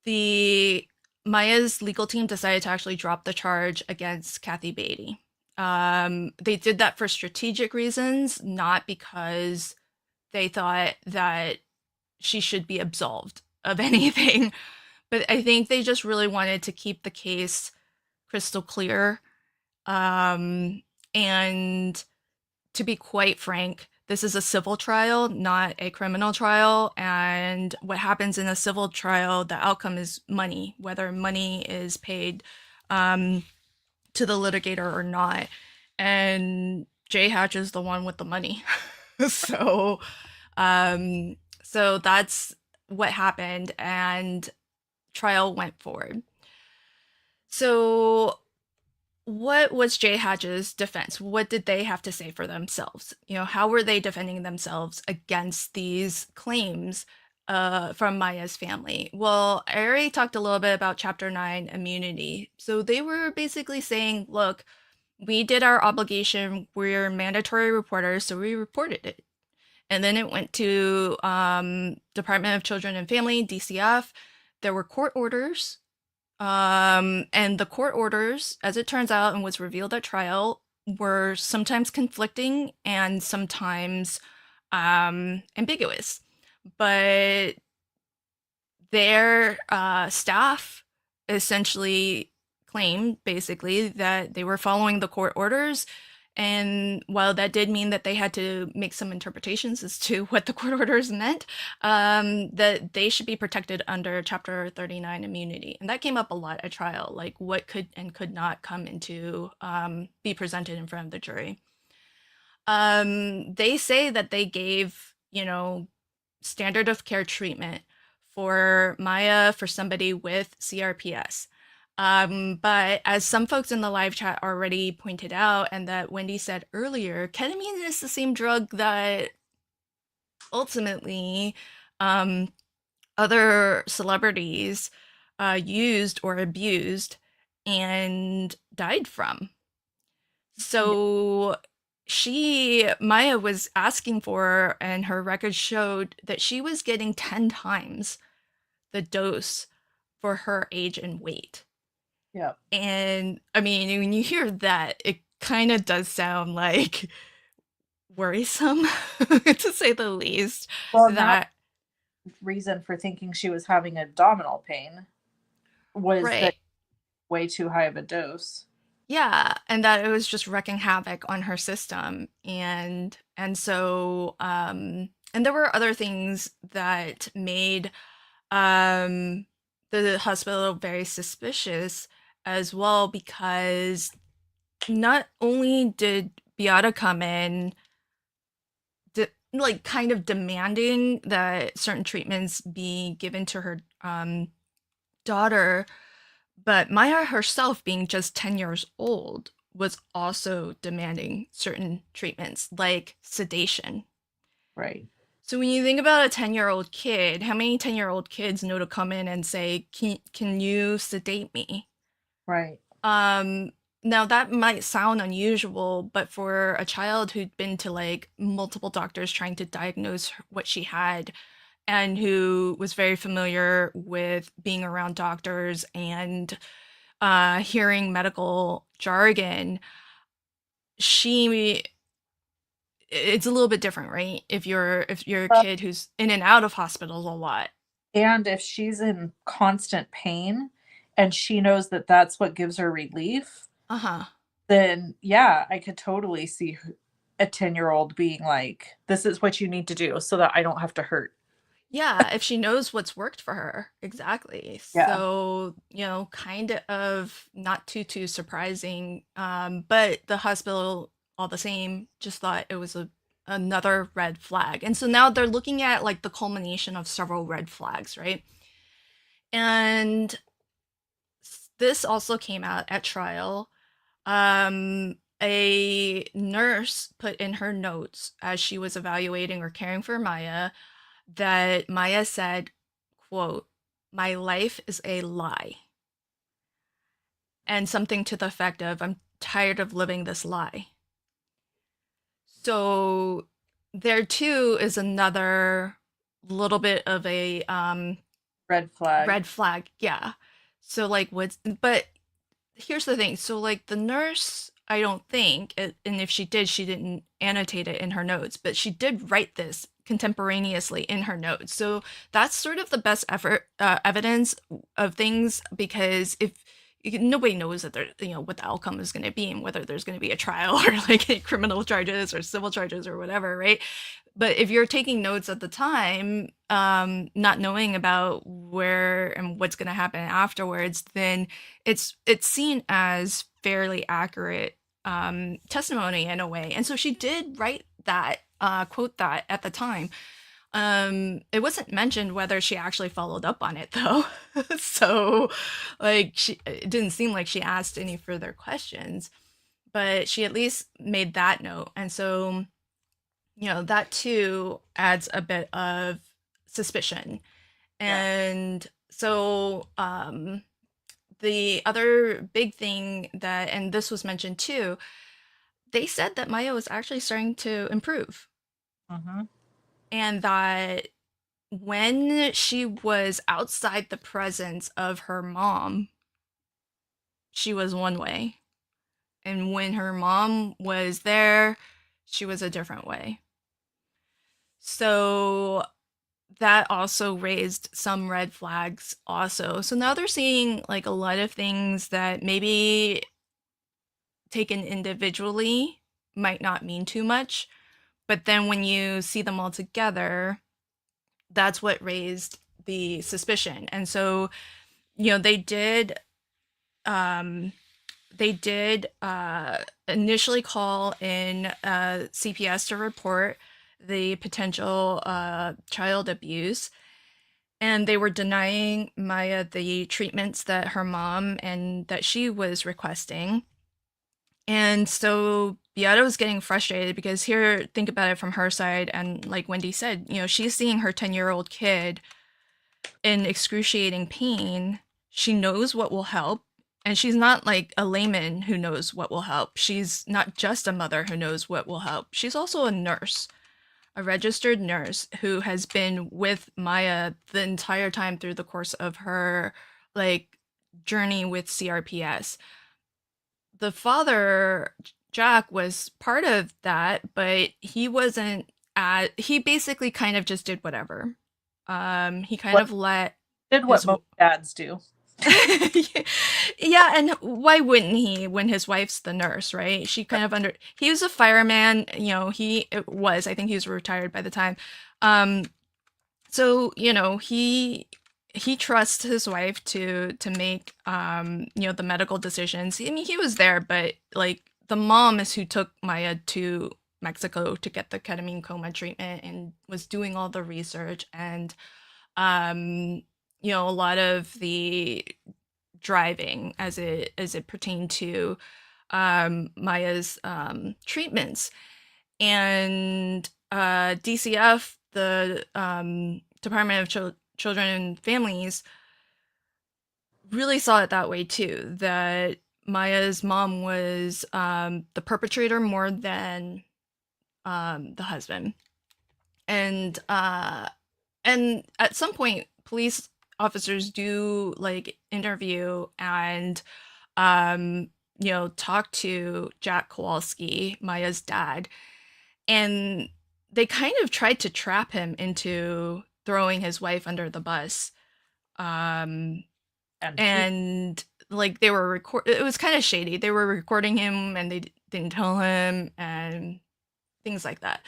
Maya's legal team decided to actually drop the charge against Kathy Beatty. They did that for strategic reasons, not because they thought that she should be absolved of anything. But I think they just really wanted to keep the case crystal clear. And to be quite frank, this is a civil trial, not a criminal trial. And what happens in a civil trial, the outcome is money, whether money is paid to the litigator or not. And Jay Hatch is the one with the money. So that's what happened, and trial went forward. So what was Jay Hatch's defense? What did they have to say for themselves? How were they defending themselves against these claims from Maya's family? Well, I already talked a little bit about Chapter 9 immunity. So they were basically saying, look, we did our obligation. We're mandatory reporters, so we reported it. And then it went to Department of Children and Family, DCF. There were court orders. And the court orders, as it turns out and was revealed at trial, were sometimes conflicting and sometimes ambiguous. But their staff essentially claimed, basically, that they were following the court orders. And while that did mean that they had to make some interpretations as to what the court orders meant, that they should be protected under Chapter 39 immunity. And that came up a lot at trial, like what could and could not come into, be presented in front of the jury. They say that they gave, standard of care treatment for Maya for somebody with CRPS. But as some folks in the live chat already pointed out, and that Wendy said earlier, ketamine is the same drug that ultimately other celebrities used or abused and died from. So Maya was asking for, and her records showed that she was getting 10 times the dose for her age and weight. Yeah. And I mean, when you hear that, it kind of does sound like worrisome, to say the least. Well, that reason for thinking she was having abdominal pain was that way too high of a dose. Yeah, and that it was just wreaking havoc on her system. And so and there were other things that made the hospital very suspicious as well, because not only did Beata come in kind of demanding that certain treatments be given to her daughter, but Maya herself, being just 10 years old, was also demanding certain treatments like sedation. Right. So when you think about a 10-year-old kid, how many 10-year-old kids know to come in and say, can you sedate me? Right. Now that might sound unusual, but for a child who'd been to like multiple doctors trying to diagnose what she had, and who was very familiar with being around doctors and hearing medical jargon, she it's a little bit different, right? If you're a kid who's in and out of hospitals a lot. And if she's in constant pain and she knows that that's what gives her relief, Uh-huh. then yeah, I could totally see a 10-year-old being like, this is what you need to do so that I don't have to hurt. Yeah, if she knows what's worked for her. Exactly. Yeah. So, kind of not too surprising. But the hospital, all the same, just thought it was another red flag. And so now they're looking at like the culmination of several red flags, right? And this also came out at trial. A nurse put in her notes as she was evaluating or caring for Maya that Maya said, quote, "My life is a lie." And something to the effect of, "I'm tired of living this lie." So there too is another little bit of a Red flag. red flag. Yeah. So like but here's the thing. So like the nurse, I don't think, and if she did, she didn't annotate it in her notes, but she did write this contemporaneously in her notes. So that's sort of the best evidence of things, because if nobody knows that what the outcome is going to be and whether there's going to be a trial or like any criminal charges or civil charges or whatever, right? But if you're taking notes at the time, not knowing about where and what's going to happen afterwards, then it's seen as fairly accurate testimony in a way. And so she did write that, quote that at the time. It wasn't mentioned whether she actually followed up on it though. So like it didn't seem like she asked any further questions, but she at least made that note. And so, that too adds a bit of suspicion. And so the other big thing that, and this was mentioned too, they said that Maya was actually starting to improve. And that when she was outside the presence of her mom, she was one way. And when her mom was there, she was a different way. So that also raised some red flags also. So now they're seeing like a lot of things that maybe taken individually might not mean too much, but then when you see them all together, that's what raised the suspicion. And so, they did initially call in CPS to report the potential child abuse, and they were denying Maya the treatments that her mom and that she was requesting. And so Beata was getting frustrated because here, think about it from her side, and like Wendy said, she's seeing her 10-year-old kid in excruciating pain. She knows what will help. And she's not like a layman who knows what will help. She's not just a mother who knows what will help. She's also a nurse, a registered nurse who has been with Maya the entire time through the course of her like journey with CRPS. The father, Jack, was part of that, but he wasn't he basically kind of just did whatever. He kind of did what most dads do. Yeah, and why wouldn't he when his wife's the nurse, right? She kind of he was a fireman, I think he was retired by the time. So, he trusts his wife to make the medical decisions. I mean, he was there, but like the mom is who took Maya to Mexico to get the ketamine coma treatment and was doing all the research and a lot of the driving as it pertained to Maya's treatments. And DCF, the Department of Children and Families, really saw it that way too, that Maya's mom was the perpetrator more than the husband. And at some point, police officers do like interview and talk to Jack Kowalski, Maya's dad, And they kind of tried to trap him into throwing his wife under the bus. And like they were it was kind of shady. They were recording him and they didn't tell him and things like that.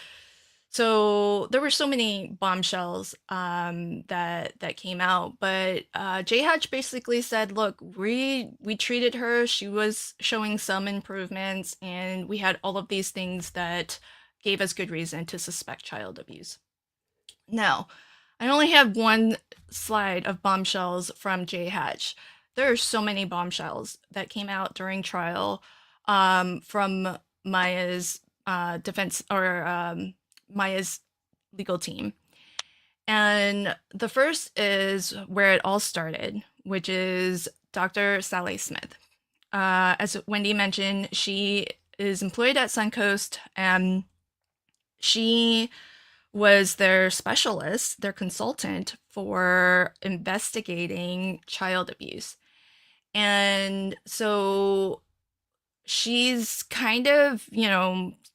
So there were so many bombshells that came out, but J Hatch basically said, "Look, we treated her. She was showing some improvements, and we had all of these things that gave us good reason to suspect child abuse." Now, I only have one slide of bombshells from J Hatch. There are so many bombshells that came out during trial from Maya's defense or Maya's legal team. And the first is where it all started, which is Dr. Sally Smith. As Wendy mentioned, she is employed at Suncoast, and she was their specialist, their consultant for investigating child abuse. And so she's kind of,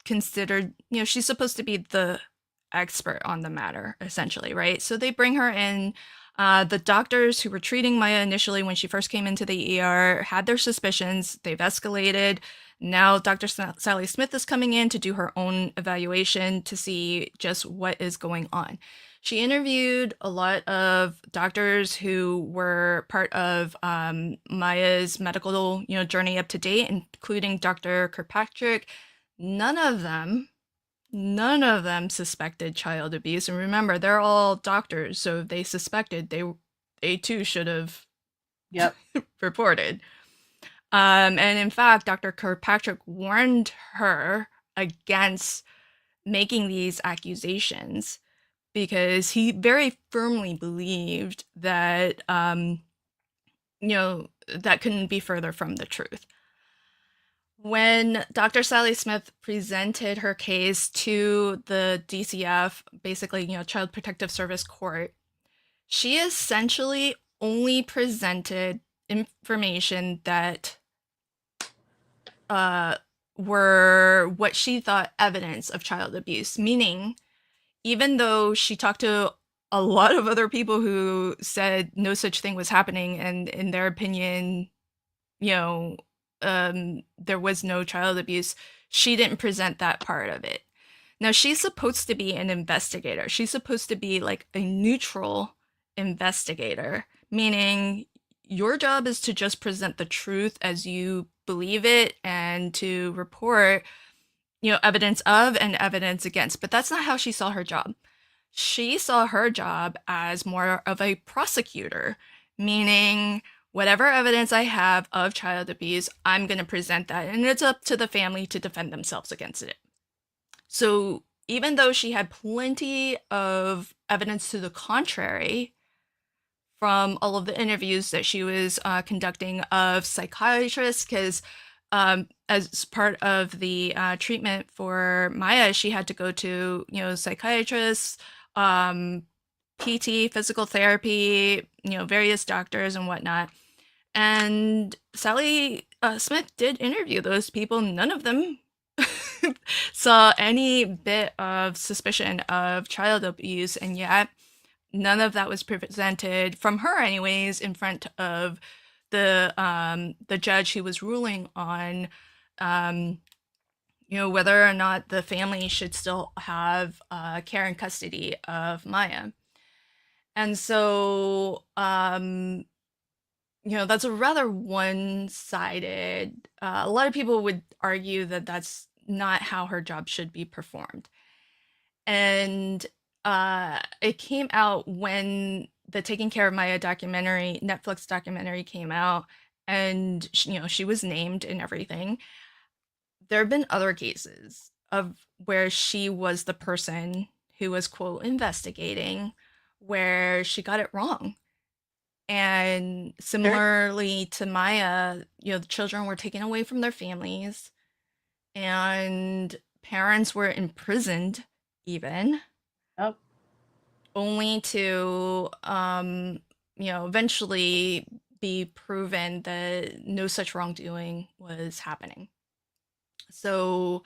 considered, she's supposed to be the expert on the matter, essentially, right? So they bring her in. The doctors who were treating Maya initially when she first came into the ER had their suspicions. They've escalated. Now Dr. Sally Smith is coming in to do her own evaluation to see just what is going on. She interviewed a lot of doctors who were part of Maya's medical, journey up to date, including Dr. Kirkpatrick. None of them suspected child abuse. And remember, they're all doctors, so if they suspected, they too should have reported. And in fact, Dr. Kirkpatrick warned her against making these accusations because he very firmly believed that, that couldn't be further from the truth. When Dr. Sally Smith presented her case to the DCF, basically, Child Protective Service Court, she essentially only presented information that were what she thought evidence of child abuse, meaning even though she talked to a lot of other people who said no such thing was happening, and in their opinion, there was no child abuse, she didn't present that part of it. Now, she's supposed to be an investigator. She's supposed to be like a neutral investigator, meaning your job is to just present the truth as you believe it and to report, evidence of and evidence against. But that's not how she saw her job. She saw her job as more of a prosecutor, meaning whatever evidence I have of child abuse, I'm going to present that. And it's up to the family to defend themselves against it. So even though she had plenty of evidence to the contrary from all of the interviews that she was conducting of psychiatrists, because as part of the treatment for Maya, she had to go to, psychiatrists, PT, physical therapy, various doctors and whatnot. And Sally Smith did interview those people. None of them saw any bit of suspicion of child abuse, and yet none of that was presented from her, anyways, in front of the judge who was ruling on, whether or not the family should still have care and custody of Maya. And so, that's a rather one-sided. A lot of people would argue that that's not how her job should be performed. And it came out when the Taking Care of Maya Netflix documentary came out, and she was named and everything. There have been other cases of where she was the person who was, quote, investigating, where she got it wrong. And similarly to Maya, the children were taken away from their families, and parents were imprisoned even. Oh. Only to, eventually be proven that no such wrongdoing was happening. So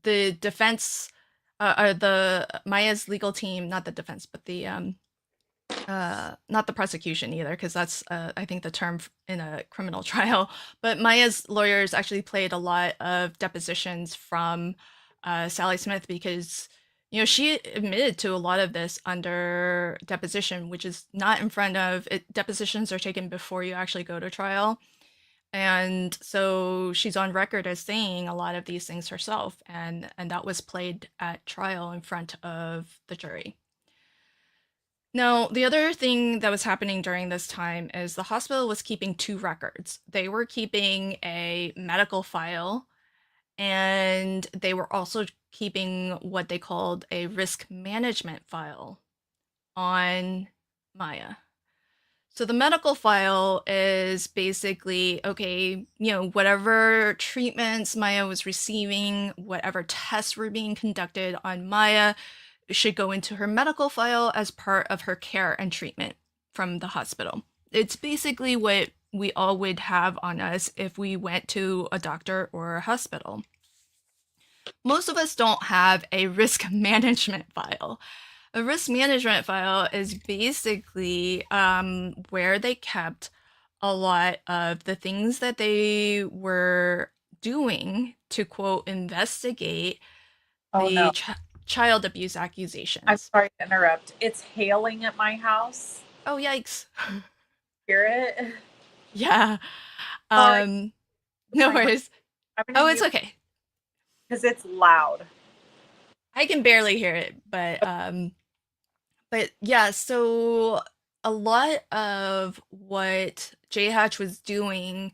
the defense, the Maya's legal team, not the defense, but the not the prosecution either, because that's I think the term in a criminal trial. But Maya's lawyers actually played a lot of depositions from Sally Smith, because she admitted to a lot of this under deposition, which is not in front of it. Depositions are taken before you actually go to trial. And so she's on record as saying a lot of these things herself, and that was played at trial in front of the jury. Now, the other thing that was happening during this time is the hospital was keeping two records. They were keeping a medical file, and they were also keeping what they called a risk management file on Maya. So the medical file is basically, okay, whatever treatments Maya was receiving, whatever tests were being conducted on Maya should go into her medical file as part of her care and treatment from the hospital. It's basically what we all would have on us if we went to a doctor or a hospital. Most of us don't have a risk management file. A risk management file is basically where they kept a lot of the things that they were doing to, quote, investigate the child abuse accusations. I'm sorry to interrupt. It's hailing at my house. Oh, yikes. Hear it? Yeah. Sorry. No worries. Oh, it's okay. Because it's loud. I can barely hear it, but yeah, so a lot of what J Hatch was doing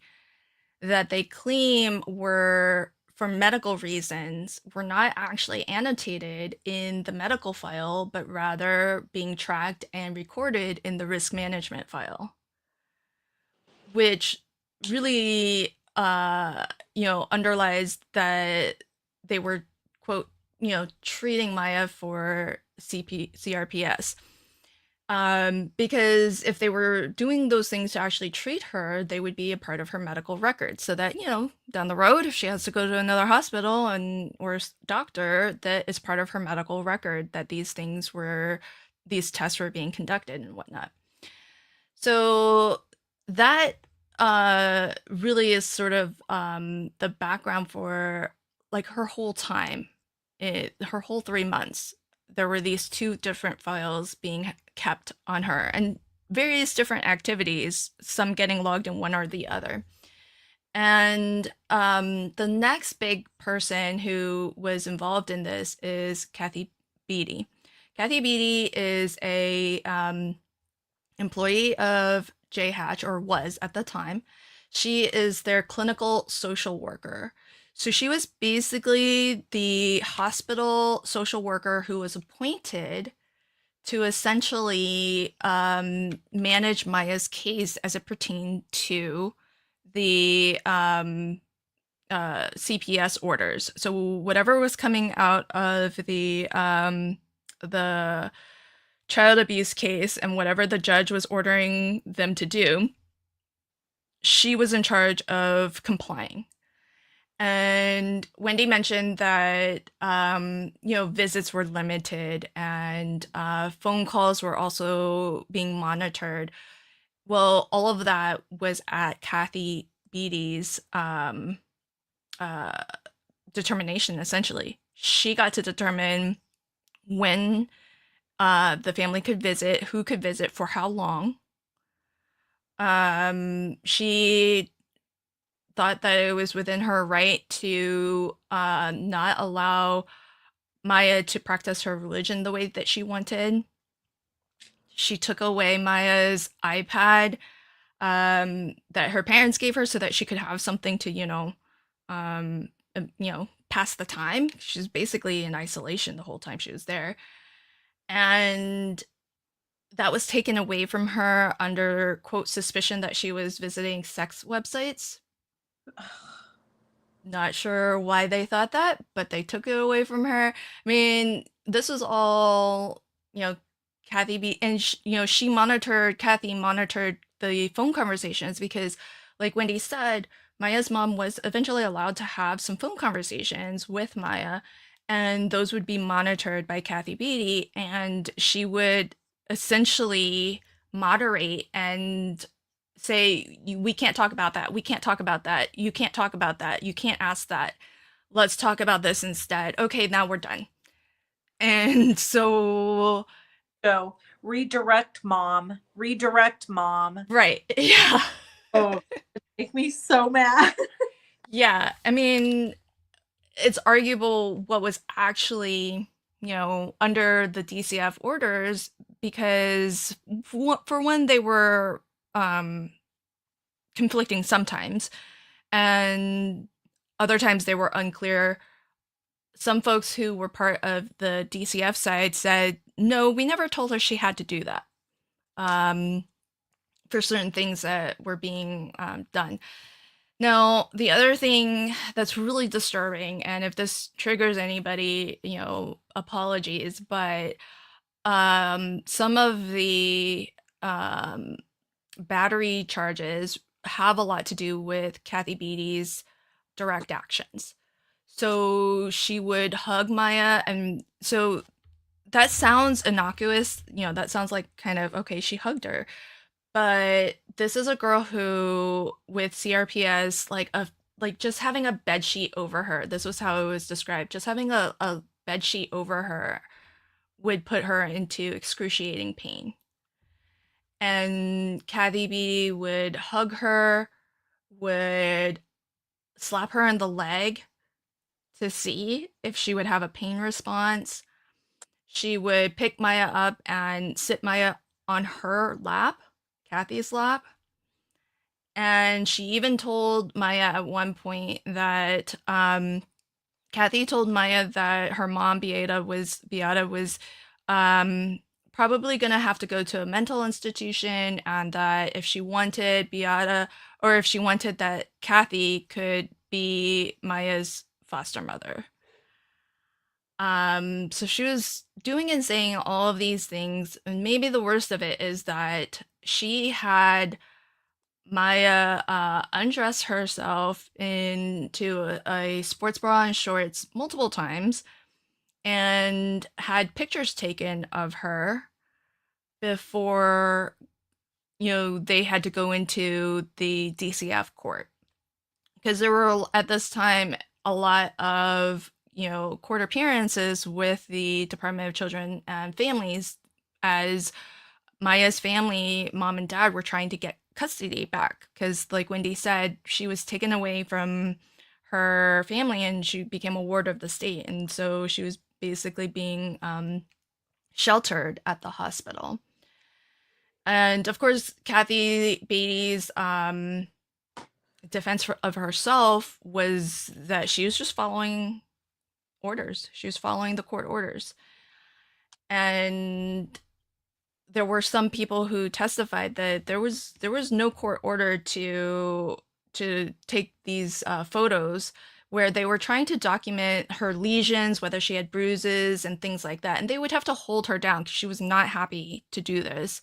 that they claim were for medical reasons were not actually annotated in the medical file, but rather being tracked and recorded in the risk management file, which really underlies that they were, quote, treating Maya for CRPS. Because if they were doing those things to actually treat her, they would be a part of her medical record, so that down the road, if she has to go to another hospital or doctor, that is part of her medical record that these tests were being conducted and whatnot. So that really is sort of the background for like her whole time, her whole 3 months. There were these two different files being kept on her, and various different activities, some getting logged in one or the other. And the next big person who was involved in this is Kathy Beatty. Kathy Beatty is a employee of J Hatch, or was at the time. She is their clinical social worker. So she was basically the hospital social worker who was appointed to essentially manage Maya's case as it pertained to the CPS orders. So whatever was coming out of the child abuse case and whatever the judge was ordering them to do, she was in charge of complying. And Wendy mentioned that, visits were limited and phone calls were also being monitored. Well, all of that was at Kathy Beatty's determination, essentially. She got to determine when the family could visit, who could visit, for how long. She thought that it was within her right to not allow Maya to practice her religion the way that she wanted. She took away Maya's iPad that her parents gave her so that she could have something to, pass the time. She was basically in isolation the whole time she was there. And that was taken away from her under, quote, suspicion that she was visiting sex websites. Not sure why they thought that, but they took it away from her. I mean, this was all, Kathy and Kathy monitored the phone conversations because, like Wendy said, Maya's mom was eventually allowed to have some phone conversations with Maya, and those would be monitored by Kathy Beatty, and she would essentially moderate and say, we can't talk about that. We can't talk about that. You can't talk about that. You can't ask that. Let's talk about this instead. Okay, now we're done. And so, So redirect mom, redirect mom. right. Yeah. Oh, it make me so mad. Yeah. I mean, it's arguable what was actually, under the DCF orders, because for one, they were conflicting sometimes, and other times they were unclear. Some folks who were part of the DCF side said, no, we never told her she had to do that for certain things that were being done. Now, the other thing that's really disturbing, and if this triggers anybody, apologies, but some of the battery charges have a lot to do with Kathy Beatty's direct actions. So she would hug Maya, and so that sounds innocuous. That sounds like kind of, okay, she hugged her. But this is a girl who, with CRPS, like just having a bed sheet over her. This was how it was described. Just having a bed sheet over her would put her into excruciating pain. And Kathy B would hug her, would slap her in the leg to see if she would have a pain response. She would pick Maya up and sit Maya on her lap, Kathy's lap. And she even told Maya at one point that Kathy told Maya that her mom Beata was probably gonna have to go to a mental institution, and that if she wanted Beata, or if she wanted, that Kathy could be Maya's foster mother. So she was doing and saying all of these things, and maybe the worst of it is that she had Maya undress herself into a sports bra and shorts multiple times, and had pictures taken of her before they had to go into the DCF court, because there were at this time a lot of court appearances with the Department of Children and Families, as Maya's family, mom and dad, were trying to get custody back, because like Wendy said, she was taken away from her family and she became a ward of the state, and so she was basically being sheltered at the hospital. And of course, Kathy Beatty's defense of herself was that she was just following orders. She was following the court orders. And there were some people who testified that there was no court order to take these photos, where they were trying to document her lesions, whether she had bruises and things like that, and they would have to hold her down because she was not happy to do this.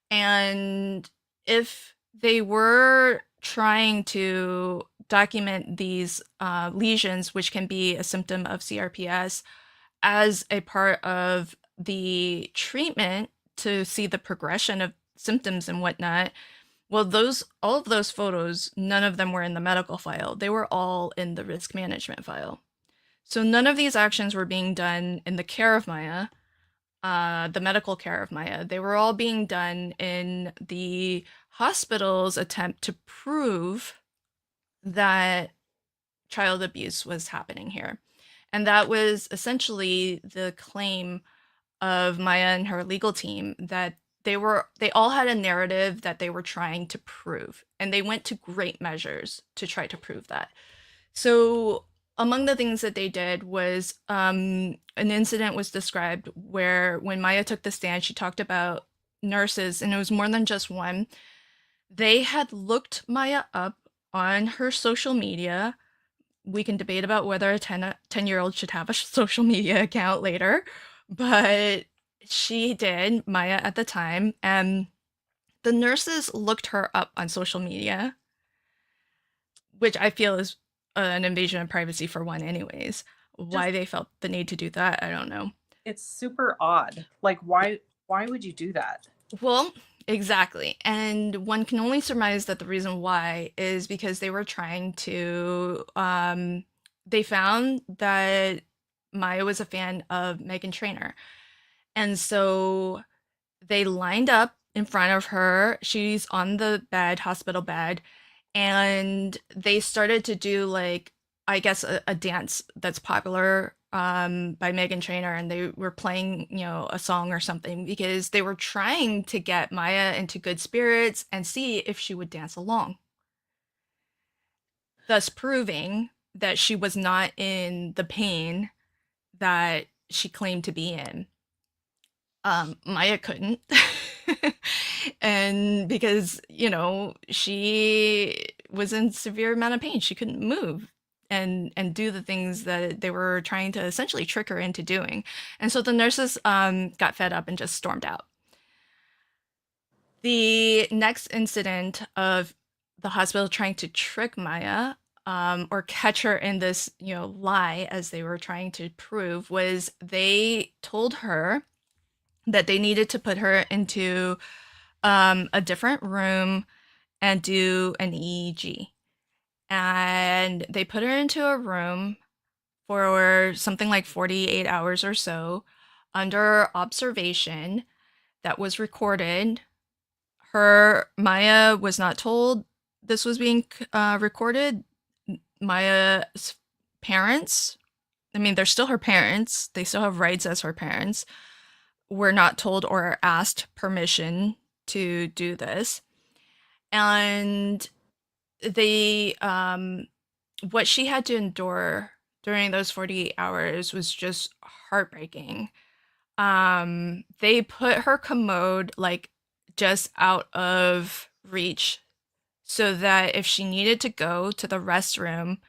And if they were trying to document these lesions, which can be a symptom of CRPS, as a part of the treatment to see the progression of symptoms and whatnot, well, all of those photos, none of them were in the medical file. They were all in the risk management file. So none of these actions were being done in the care of Maya, the medical care of Maya. They were all being done in the hospital's attempt to prove that child abuse was happening here. And that was essentially the claim of Maya and her legal team, that they all had a narrative that they were trying to prove, and they went to great measures to try to prove that. So among the things that they did was an incident was described where, when Maya took the stand, she talked about nurses, and it was more than just one. They had looked Maya up on her social media. We can debate about whether a 10-year-old should have a social media account later, but she did, Maya, at the time, and the nurses looked her up on social media, which I feel is an invasion of privacy for one anyways. Why Just they felt the need to do that, I don't know. it's super odd. Like why would you do that? Well, exactly. And one can only surmise that the reason why is because they were trying to they found that Maya was a fan of Megan Trainor. And so they lined up in front of her. She's on the bed, hospital bed, and they started to do like I guess a dance that's popular by Megan Trainor, and they were playing a song or something because they were trying to get Maya into good spirits and see if she would dance along, thus proving that she was not in the pain that she claimed to be in. Maya couldn't. And because, she was in severe amount of pain, she couldn't move and do the things that they were trying to essentially trick her into doing. And so the nurses got fed up and just stormed out. The next incident of the hospital trying to trick Maya or catch her in this, lie as they were trying to prove was they told her that they needed to put her into a different room and do an EEG. And they put her into a room for something like 48 hours or so under observation that was recorded. Maya was not told this was being recorded. Maya's parents, I mean, they're still her parents. They still have rights as her parents. Were not told or asked permission to do this. And they what she had to endure during those 48 hours was just heartbreaking. They put her commode like just out of reach so that if she needed to go to the restroom,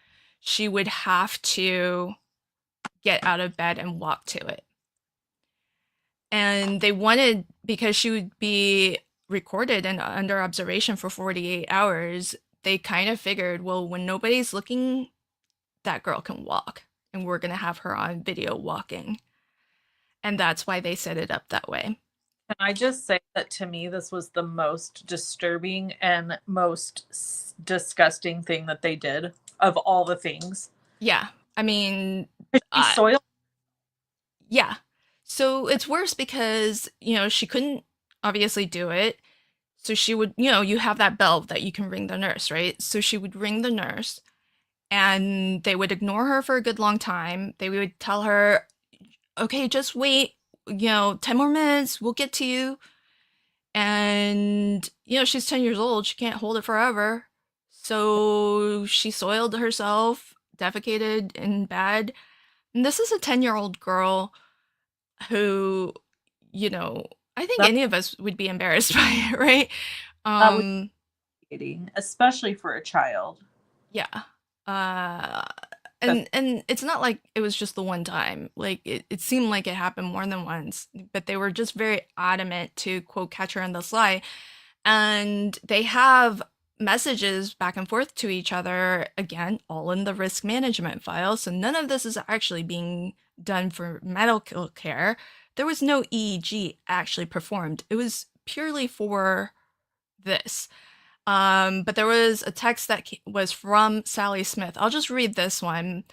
she would have to get out of bed and walk to it. And they wanted, because she would be recorded and under observation for 48 hours, they kind of figured, well, when nobody's looking, that girl can walk, and we're going to have her on video walking. And that's why they set it up that way. Can I just say that to me, this was the most disturbing and most disgusting thing that they did of all the things. Yeah. I mean, Soil. Yeah. So it's worse because, she couldn't obviously do it. So she would, you have that bell that you can ring the nurse, right? So she would ring the nurse and they would ignore her for a good long time. They would tell her, okay, just wait, 10 more minutes, we'll get to you. And, she's 10 years old, she can't hold it forever. So she soiled herself, defecated in bed. And this is a 10-year-old girl who, I think any of us would be embarrassed by it, right? Especially for a child. Yeah. And it's not like it was just the one time. Like it seemed like it happened more than once, but they were just very adamant to quote catch her in the sly. And they have messages back and forth to each other, again, all in the risk management file. So none of this is actually being done for medical care. There was no EEG actually performed. It was purely for this. But there was a text that was from Sally Smith. I'll just read this one.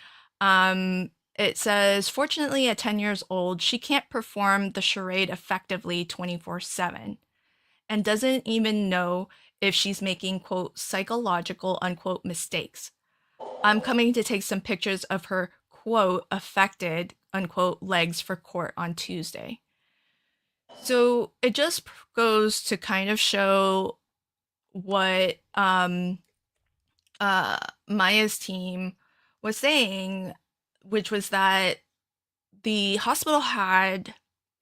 It says, fortunately, at 10 years old, she can't perform the charade effectively 24/7 and doesn't even know if she's making, quote, psychological, unquote, mistakes. I'm coming to take some pictures of her, quote, affected, unquote, legs for court on Tuesday. So it just goes to kind of show what Maya's team was saying, which was that the hospital had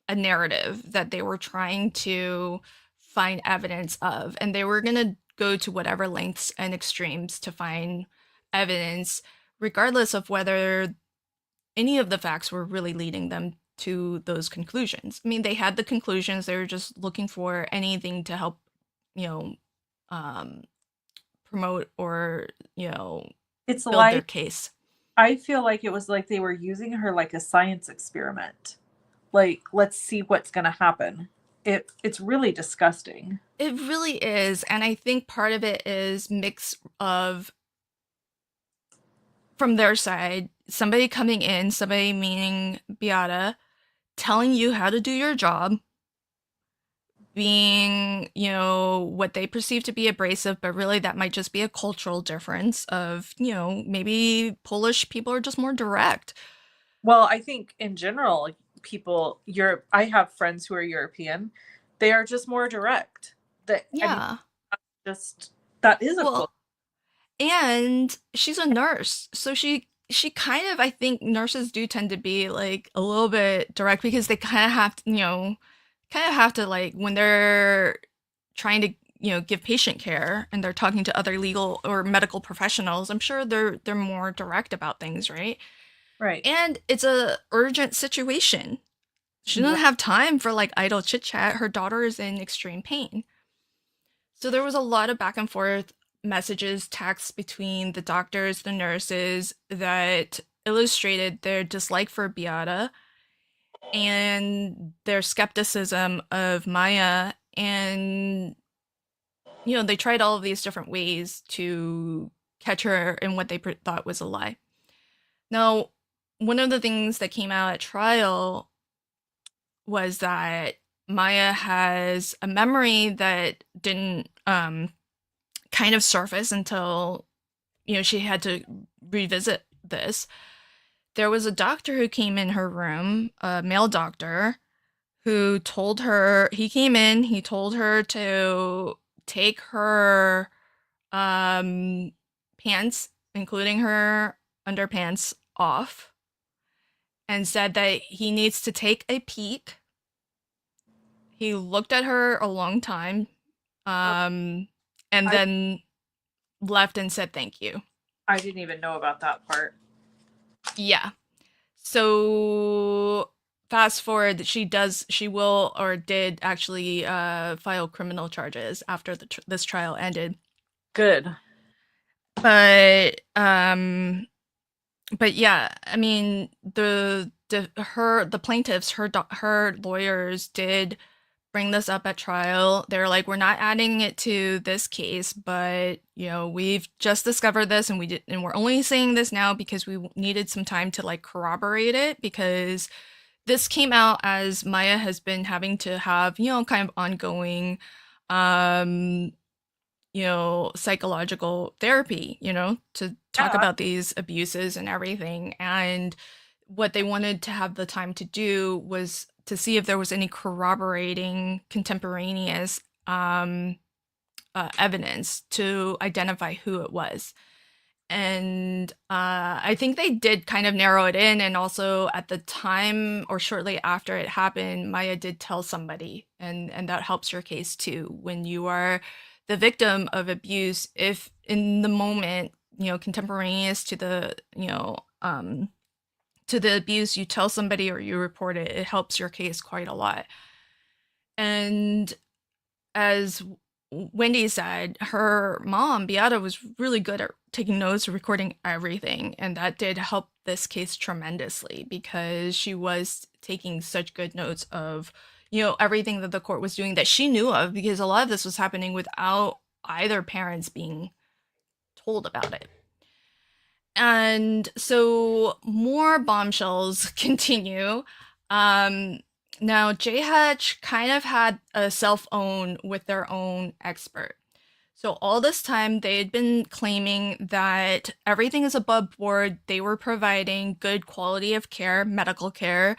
a narrative that they were trying to find evidence of, and they were going to go to whatever lengths and extremes to find evidence, regardless of whether any of the facts were really leading them to those conclusions. I mean, they had the conclusions, they were just looking for anything to help, promote or, It's build their like, case. I feel like it was like they were using her like a science experiment. Like, let's see what's going to happen. It's really disgusting. It really is. And I think part of it is mix of, from their side, somebody coming in, somebody meaning Beata, telling you how to do your job, being, what they perceive to be abrasive, but really that might just be a cultural difference of, maybe Polish people are just more direct. Well, I think in general, people, I have friends who are European. They are just more direct. I mean, Yeah. just that is a Well, and she's a nurse, so she kind of, I think nurses do tend to be like a little bit direct because they kind of have to, like when they're trying to, give patient care and they're talking to other legal or medical professionals, I'm sure they're more direct about things, right? right. And it's a urgent situation. She doesn't have time for like idle chit chat. Her daughter is in extreme pain. So there was a lot of back and forth messages, texts between the doctors, the nurses that illustrated their dislike for Beata and their skepticism of Maya. And, they tried all of these different ways to catch her in what they thought was a lie. Now, one of the things that came out at trial was that Maya has a memory that didn't kind of surface until, she had to revisit this. There was a doctor who came in her room, a male doctor, who told her, he came in, he told her to take her pants, including her underpants, off, and said that he needs to take a peek. He looked at her a long time, and then left and said thank you. I didn't even know about that part. Yeah. So fast forward, she will or did actually file criminal charges after this trial ended. Good. But yeah, I mean the plaintiffs, her lawyers did bring this up at trial. They're like, we're not adding it to this case, but we've just discovered this and we're only saying this now because we needed some time to like corroborate it, because this came out as Maya has been having to have, kind of ongoing psychological therapy, to talk about these abuses and everything. And what they wanted to have the time to do was to see if there was any corroborating contemporaneous evidence to identify who it was. And I think they did kind of narrow it in. And also at the time or shortly after it happened, Maya did tell somebody, and that helps your case too. When you are the victim of abuse, if in the moment, contemporaneous to the, to the abuse, you tell somebody or you report it, it helps your case quite a lot. And as Wendy said, her mom, Beata, was really good at taking notes, recording everything. And that did help this case tremendously because she was taking such good notes of, everything that the court was doing that she knew of, because a lot of this was happening without either parents being told about it. And so more bombshells continue. Now, JHatch kind of had a self-own with their own expert. So all this time, they had been claiming that everything is above board. They were providing good quality of care, medical care.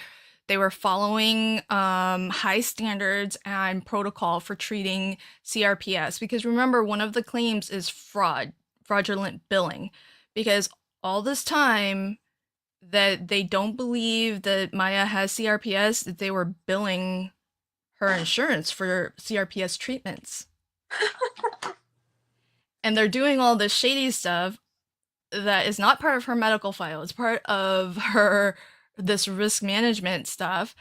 They were following high standards and protocol for treating CRPS. Because remember, one of the claims is fraudulent billing. Because all this time that they don't believe that Maya has CRPS, that they were billing her insurance for CRPS treatments. And they're doing all this shady stuff that is not part of her medical file. It's part of this risk management stuff,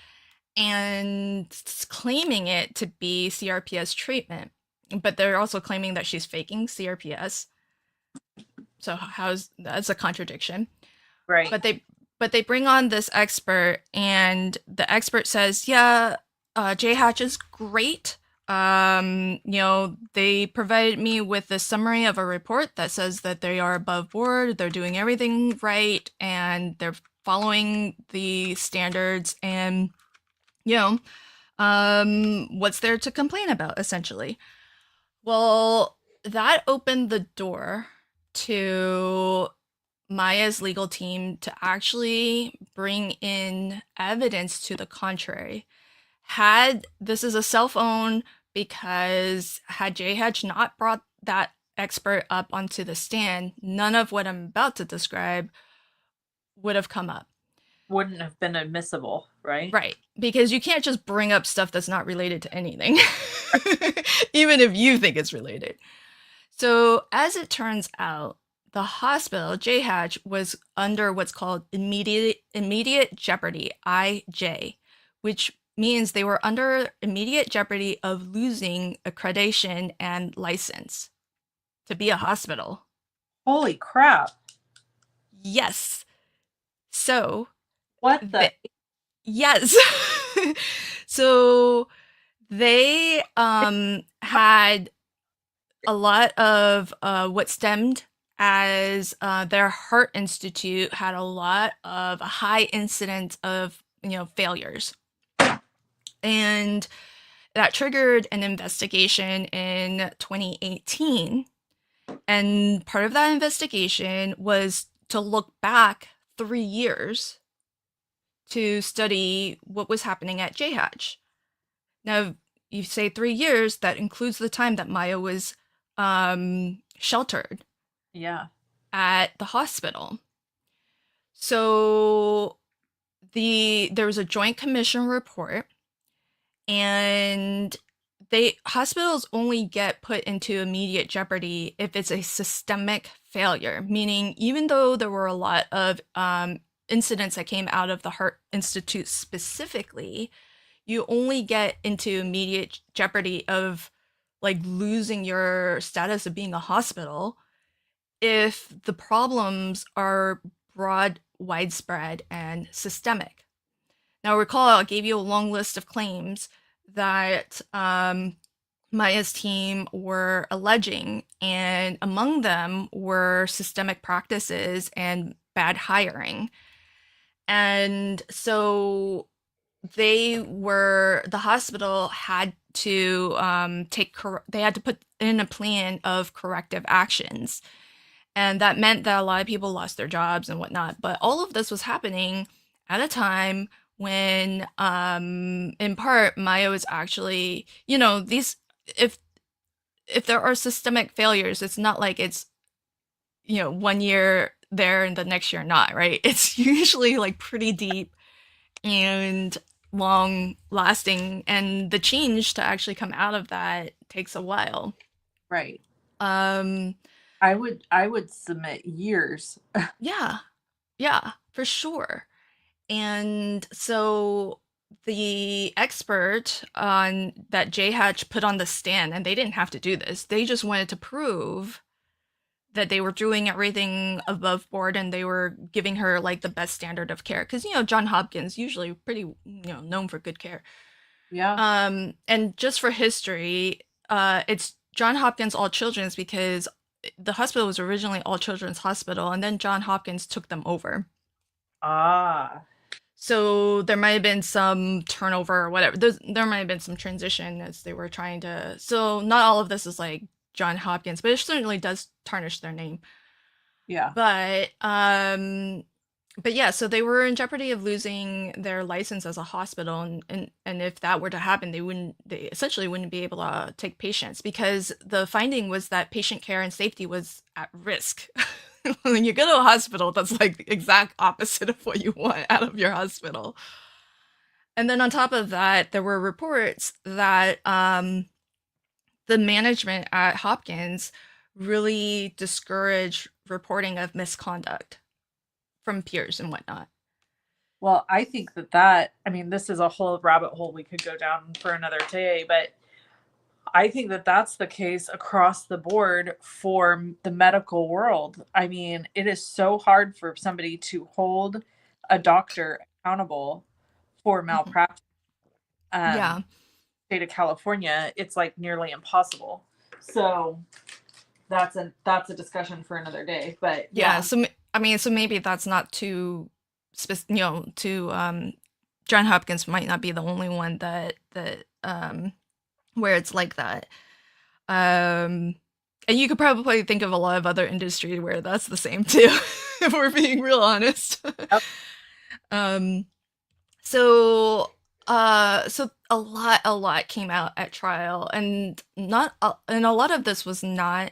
and claiming it to be CRPS treatment. But they're also claiming that she's faking CRPS. So that's a contradiction. Right. But they bring on this expert, and the expert says, yeah, J Hatch is great. They provided me with a summary of a report that says that they are above board, they're doing everything right, and they're following the standards, and what's there to complain about, essentially? Well, that opened the door to Maya's legal team to actually bring in evidence to the contrary. Had this is a self-own, because had J Hedge not brought that expert up onto the stand, none of what I'm about to describe would have come up. Wouldn't have been admissible, right? Right. Because you can't just bring up stuff that's not related to anything, even if you think it's related. So, as it turns out, the hospital, J Hatch, was under what's called immediate jeopardy, IJ, which means they were under immediate jeopardy of losing accreditation and license to be a hospital. Holy crap. Yes. So, what the? Yes. So they had a lot of what stemmed as their heart institute had a lot of high incidence of failures, and that triggered an investigation in 2018. And part of that investigation was to look back 3 years to study what was happening at J Hatch. Now, you say 3 years, that includes the time that Maya was sheltered at the hospital. So there was a joint commission report, and hospitals only get put into immediate jeopardy if it's a systemic failure, meaning even though there were a lot of incidents that came out of the Heart Institute specifically, you only get into immediate jeopardy of like losing your status of being a hospital if the problems are broad, widespread, and systemic. Now, recall I gave you a long list of claims that Maya's team were alleging, and among them were systemic practices and bad hiring. And so the hospital had to they had to put in a plan of corrective actions. And that meant that a lot of people lost their jobs and whatnot. But all of this was happening at a time when, in part, Maya was actually, if there are systemic failures, it's not like it's, 1 year there and the next year not, right? It's usually like pretty deep and long lasting, and the change to actually come out of that takes a while. Right. I would submit years. Yeah, for sure. And so the expert on that J Hatch put on the stand, and they didn't have to do this, they just wanted to prove that they were doing everything above board and they were giving her like the best standard of care, because John Hopkins usually pretty known for good care. And just for history, it's John Hopkins All Children's because the hospital was originally All Children's Hospital, and then John Hopkins took them over. So there might have been some turnover or whatever. There might have been some transition as they were trying to. So not all of this is like John Hopkins, but it certainly does tarnish their name. Yeah. But yeah, so they were in jeopardy of losing their license as a hospital, and if that were to happen, they essentially wouldn't be able to take patients, because the finding was that patient care and safety was at risk. When you go to a hospital, that's like the exact opposite of what you want out of your hospital. And then on top of that, there were reports that the management at Hopkins really discouraged reporting of misconduct from peers and whatnot. Well, I think that I mean, this is a whole rabbit hole we could go down for another day, but I think that that's the case across the board for the medical world. I mean, it is so hard for somebody to hold a doctor accountable for Mhm. malpractice. Um, Yeah. State of California, it's like nearly impossible. So that's a discussion for another day. But Yeah. yeah, So I mean, so maybe that's not too John Hopkins might not be the only one that where it's like that. Um and you could probably think of a lot of other industries where that's the same too, if we're being real honest. um so so a lot came out at trial, and a lot of this was not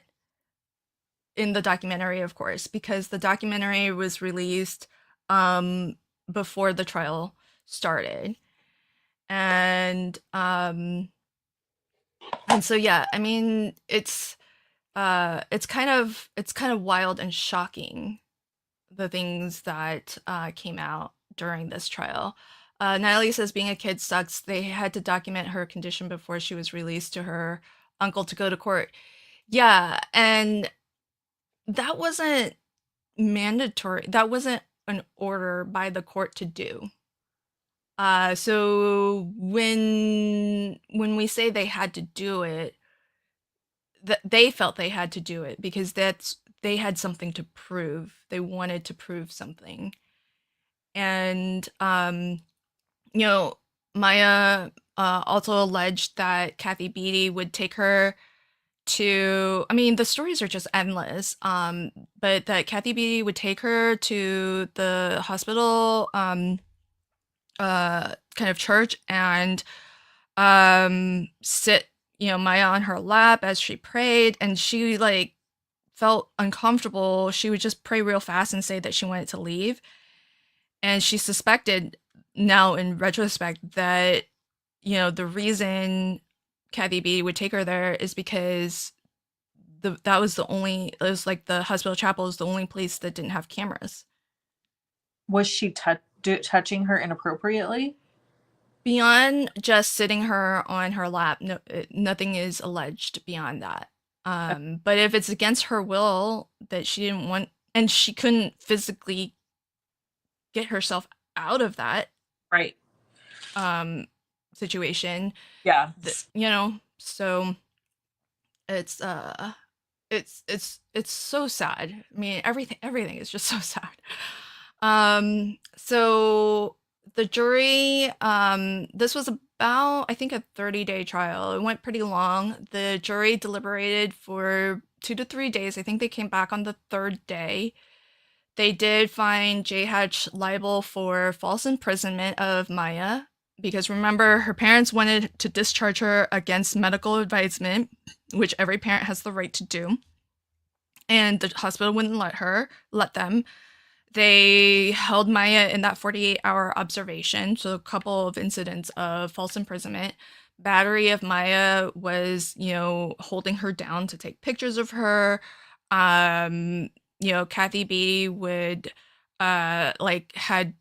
in the documentary, of course, because the documentary was released um before the trial started. And so yeah, I mean, it's kind of wild and shocking, the things that came out during this trial. Natalie says being a kid sucks. They had to document her condition before she was released to her uncle to go to court. Yeah, and that wasn't mandatory. That wasn't an order by the court to do. So when we say they had to do it, that they felt they had to do it because they had something to prove. They wanted to prove something. And you know, Maya also alleged that Kathy Beatty would take her to, I mean, the stories are just endless. But that Kathy Beatty would take her to the hospital kind of church and sit, Maya on her lap as she prayed, and she like felt uncomfortable. She would just pray real fast and say that she wanted to leave. And she suspected, now in retrospect, that the reason Kathy B would take her there is because that was the only, it was like the hospital chapel is the only place that didn't have cameras. was she touching her inappropriately? Beyond just sitting her on her lap, no, nothing is alleged beyond that. But if it's against her will that she didn't want, and she couldn't physically get herself out of that Right. um situation, Yeah. so it's it's so sad. I mean, everything is just so sad. So the jury, this was about, I think, a 30-day trial. It went pretty long. The jury deliberated for 2 to 3 days. I think they came back on the third day. They did find J. Hatch liable for false imprisonment of Maya, because remember, her parents wanted to discharge her against medical advisement, which every parent has the right to do. And the hospital wouldn't let them. They held Maya in that 48-hour observation, so a couple of incidents of false imprisonment. Battery of Maya was, holding her down to take pictures of her. Kathy B would, had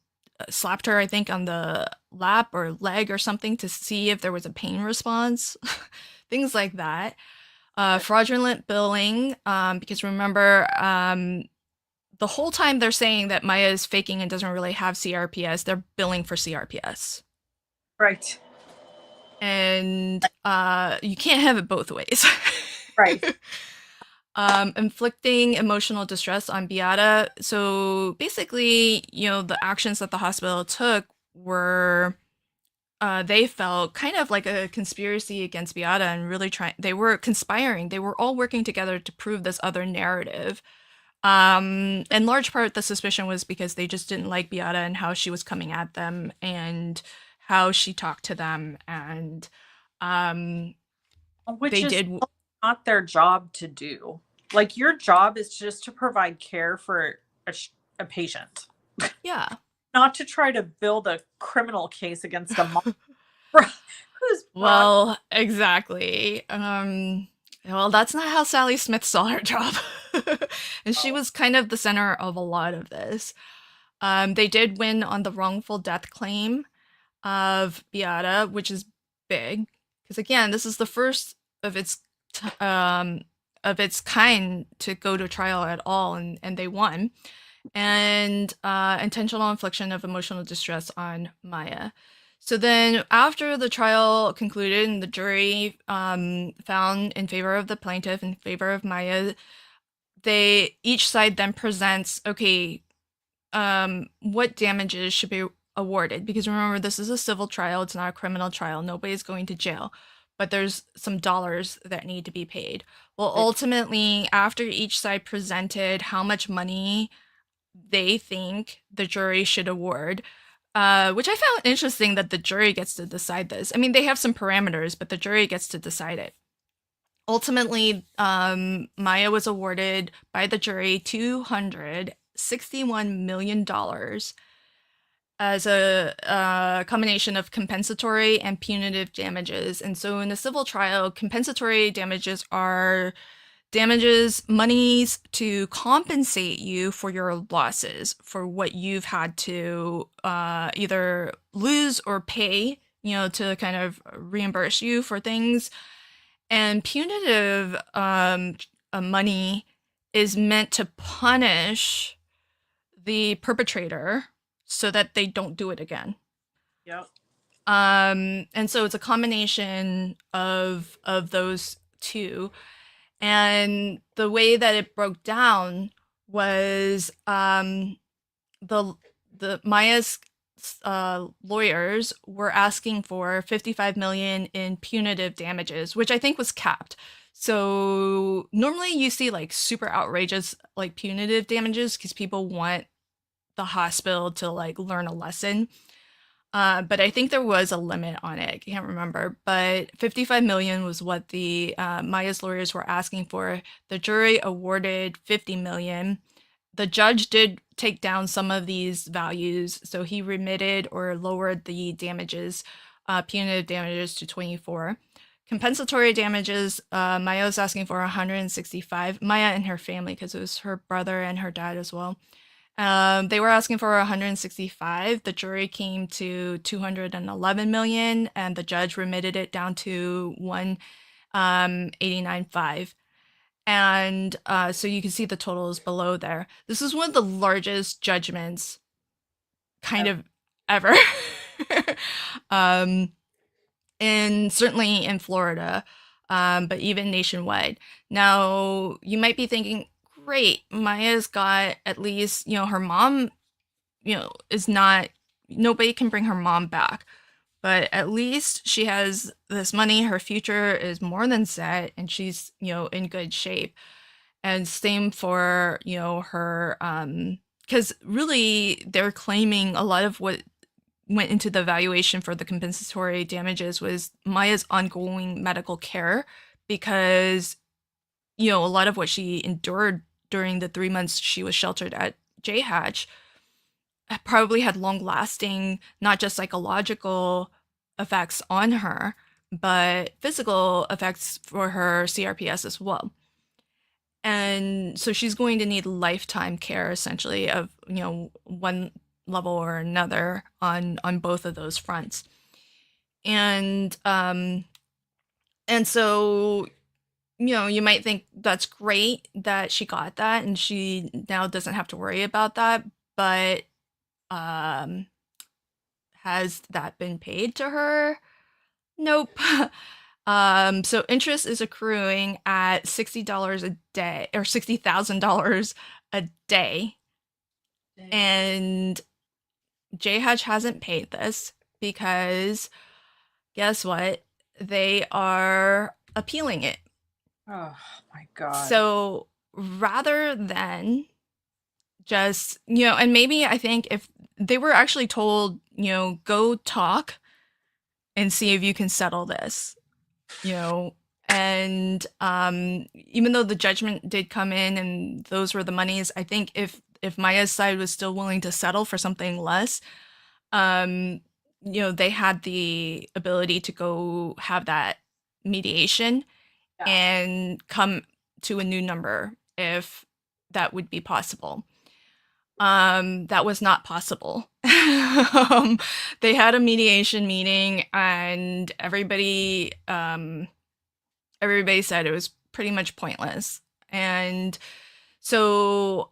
slapped her, I think, on the lap or leg or something to see if there was a pain response. Things like that. Fraudulent billing, because remember, the whole time they're saying that Maya is faking and doesn't really have CRPS, they're billing for CRPS. Right. And you can't have it both ways. Right. Inflicting emotional distress on Beata. So basically, the actions that the hospital took were, they felt kind of like a conspiracy against Beata, and really they were conspiring. They were all working together to prove this other narrative. In large part, the suspicion was because they just didn't like Beata and how she was coming at them and how she talked to them. And Which they is did. not their job to do. Like, your job is just to provide care for a patient, Yeah. not to try to build a criminal case against a mom who's Well, exactly. Well, that's not how Sally Smith saw her job. And she was kind of the center of a lot of this. They did win on the wrongful death claim of Beata, which is big. Because again, this is the first of its of its kind to go to trial at all, and they won. And intentional infliction of emotional distress on Maya. So then, after the trial concluded and the jury found in favor of the plaintiff, in favor of Maya, each side then presents, okay, what damages should be awarded? Because remember, this is a civil trial; it's not a criminal trial. Nobody's going to jail, but there's some dollars that need to be paid. Well, ultimately, after each side presented how much money they think the jury should award, which I found interesting that the jury gets to decide this. I mean, they have some parameters, but the jury gets to decide it. Ultimately, Maya was awarded by the jury $261 million as a combination of compensatory and punitive damages. And so in a civil trial, compensatory damages are damages, monies to compensate you for your losses, for what you've had to either lose or pay, to kind of reimburse you for things. And punitive money is meant to punish the perpetrator so that they don't do it again. Yep. And so it's a combination of those two. And the way that it broke down was the Maya's lawyers were asking for $55 million in punitive damages, which I think was capped. So normally you see like super outrageous like punitive damages because people want the hospital to like learn a lesson. But I think there was a limit on it. I can't remember, but $55 million was what the Maya's lawyers were asking for. The jury awarded $50 million. The judge did take down some of these values, so he remitted or lowered the damages, punitive damages, to 24. Compensatory damages, Maya was asking for 165. Maya and her family, because it was her brother and her dad as well. They were asking for 165. The jury came to 211 million, and the judge remitted it down to 189.5. And so you can see the totals below there. This is one of the largest judgments kind of ever. And certainly in Florida, but even nationwide. Now, you might be thinking, great, Maya's got at least, her mom, is not, nobody can bring her mom back, but at least she has this money. Her future is more than set, and she's, in good shape. And same for, her, because really they're claiming a lot of what went into the valuation for the compensatory damages was Maya's ongoing medical care, because, a lot of what she endured during the 3 months she was sheltered at JHatch probably had long-lasting, not just psychological effects on her, but physical effects for her CRPS as well. And so she's going to need lifetime care, essentially, of, one level or another on both of those fronts. And so, you might think that's great that she got that and she now doesn't have to worry about that, but has that been paid to her? Nope. So interest is accruing at $60 a day, or $60,000 a day. Dang. And JHatch hasn't paid this because guess what? They are appealing it. Oh my God. So rather than just, and maybe I think if they were actually told, go talk and see if you can settle this, and even though the judgment did come in and those were the monies, I think if Maya's side was still willing to settle for something less, they had the ability to go have that mediation and come to a new number if that would be possible. That was not possible. They had a mediation meeting and everybody everybody said it was pretty much pointless. And so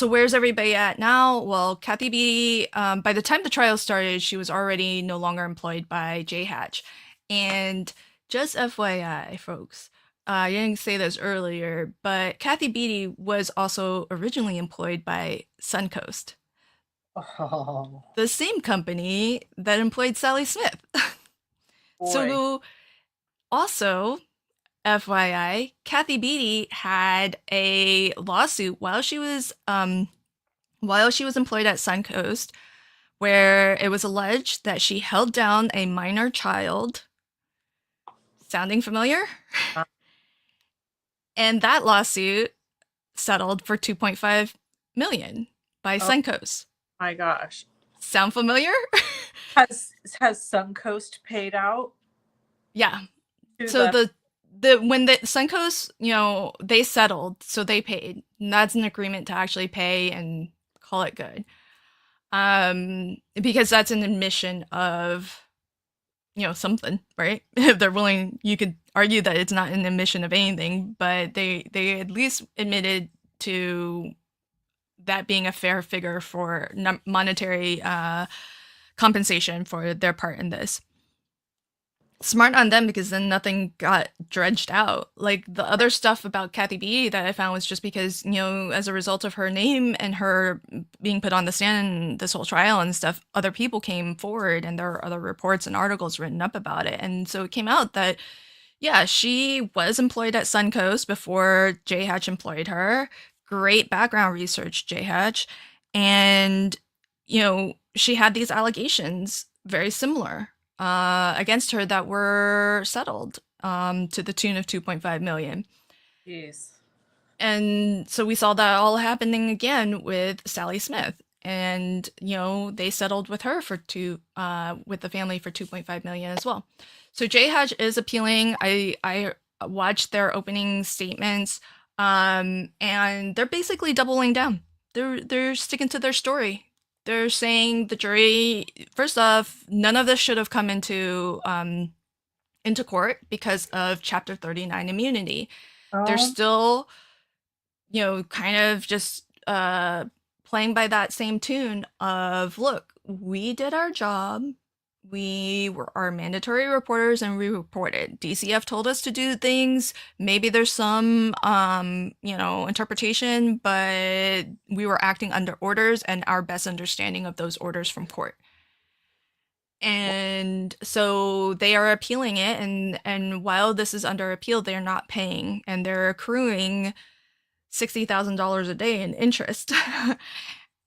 where's everybody at now? Well, Kathy Beattie, by the time the trial started, she was already no longer employed by JHatch. And just FYI, folks, I didn't say this earlier, but Kathy Beattie was also originally employed by Suncoast, Oh, the same company that employed Sally Smith. boy. So also, FYI, Kathy Beattie had a lawsuit while she was employed at Suncoast, where it was alleged that she held down a minor child. Sounding familiar? And that lawsuit settled for $2.5 million by Suncoast. My gosh. Sound familiar? Has Suncoast paid out? Yeah. to So the- when the Suncoast, they settled, so they paid. And that's an agreement to actually pay and call it good. Because that's an admission of, something, right? If they're willing, you could argue that it's not an admission of anything, but they at least admitted to that being a fair figure for monetary compensation for their part in this. Smart on them, because then nothing got dredged out. Like the other stuff about Kathy B that I found was just because, as a result of her name and her being put on the stand in this whole trial and stuff, other people came forward and there are other reports and articles written up about it. And so it came out that, yeah, she was employed at Suncoast before JHatch employed her. Great background research, JHatch. And, she had these allegations very similar against her that were settled to the tune of $2.5 million. Jeez. And so we saw that all happening again with Sally Smith. And, they settled with her with the family for $2.5 million as well. So JHatch is appealing. I watched their opening statements, and they're basically doubling down. They're sticking to their story. They're saying the jury, first off, none of this should have come into court because of Chapter 39 immunity. They're still, kind of just playing by that same tune of, look, we did our job. We were our mandatory reporters and we reported. DCF told us to do things. Maybe there's some, interpretation, but we were acting under orders and our best understanding of those orders from court. And so they are appealing it. And while this is under appeal, they're not paying, and they're accruing $60,000 a day in interest.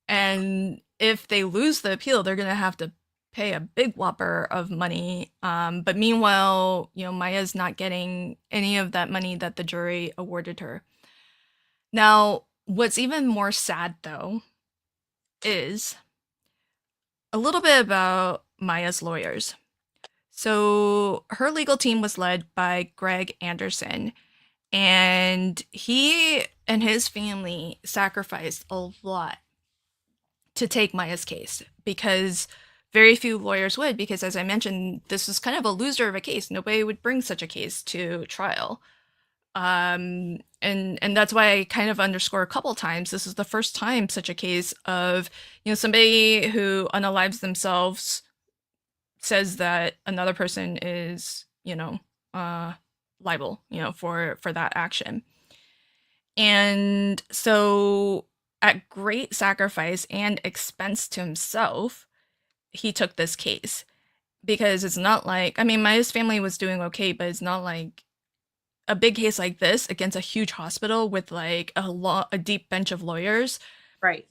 And if they lose the appeal, they're going to have to pay a big whopper of money. But meanwhile, Maya's not getting any of that money that the jury awarded her. Now, what's even more sad, though, is a little bit about Maya's lawyers. So her legal team was led by Greg Anderson, and he and his family sacrificed a lot to take Maya's case, because very few lawyers would, because as I mentioned, this was kind of a loser of a case. Nobody would bring such a case to trial. And that's why I kind of underscore a couple times, this is the first time such a case of, somebody who unalives themselves says that another person is, liable, for that action. And so at great sacrifice and expense to himself, he took this case, because it's not like, Maya's family was doing okay, but it's not like a big case like this against a huge hospital with like a deep bench of lawyers. Right.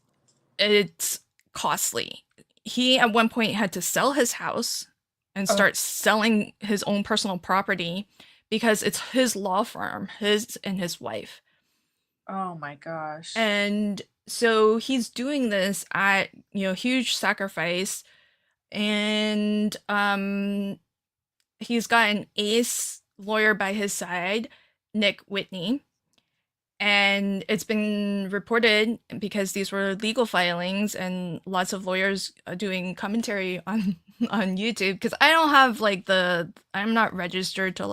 It's costly. He at one point had to sell his house and start selling his own personal property because it's his law firm, his and his wife. Oh my gosh. And so he's doing this at, huge sacrifice. And he's got an ace lawyer by his side, Nick Whitney. And it's been reported, because these were legal filings and lots of lawyers doing commentary on YouTube, because I don't have I'm not registered to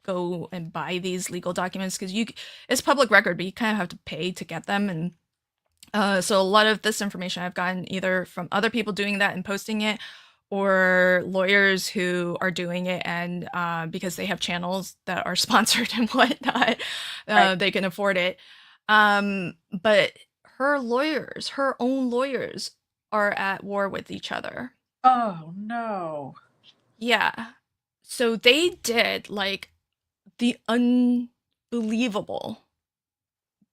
go and buy these legal documents because it's public record, but you kind of have to pay to get them. And so a lot of this information I've gotten either from other people doing that and posting it, or lawyers who are doing it, and because they have channels that are sponsored and whatnot, Right. they can afford it. But her own lawyers, are at war with each other. Oh no. Yeah. So they did like the unbelievable.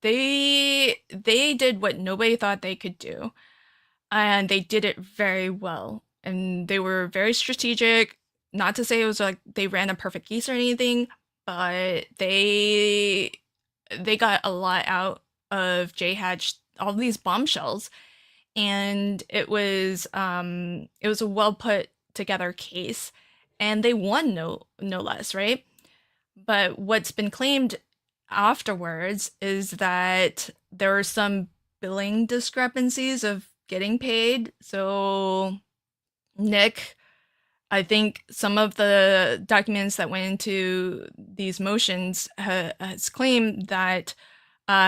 They did what nobody thought they could do, and they did it very well. And they were very strategic. Not to say it was like they ran a perfect case or anything, but they got a lot out of J Hatch, all these bombshells, and it was a well put together case, and they won, no less, right? But what's been claimed afterwards is that there were some billing discrepancies of getting paid. So Nick, I think some of the documents that went into these motions has claimed that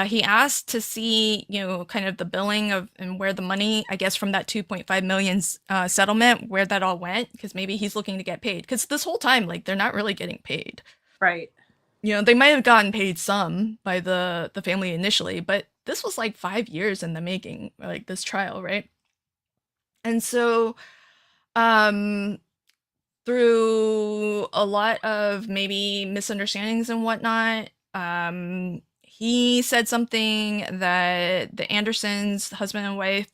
he asked to see, kind of the billing of and where the money, I guess, from that 2.5 million settlement, where that all went, because maybe he's looking to get paid. Because this whole time, like, they're not really getting paid. Right. They might have gotten paid some by the family initially, but this was like 5 years in the making, like this trial, right? And so, through a lot of maybe misunderstandings and whatnot, he said something that the Andersons, husband and wife,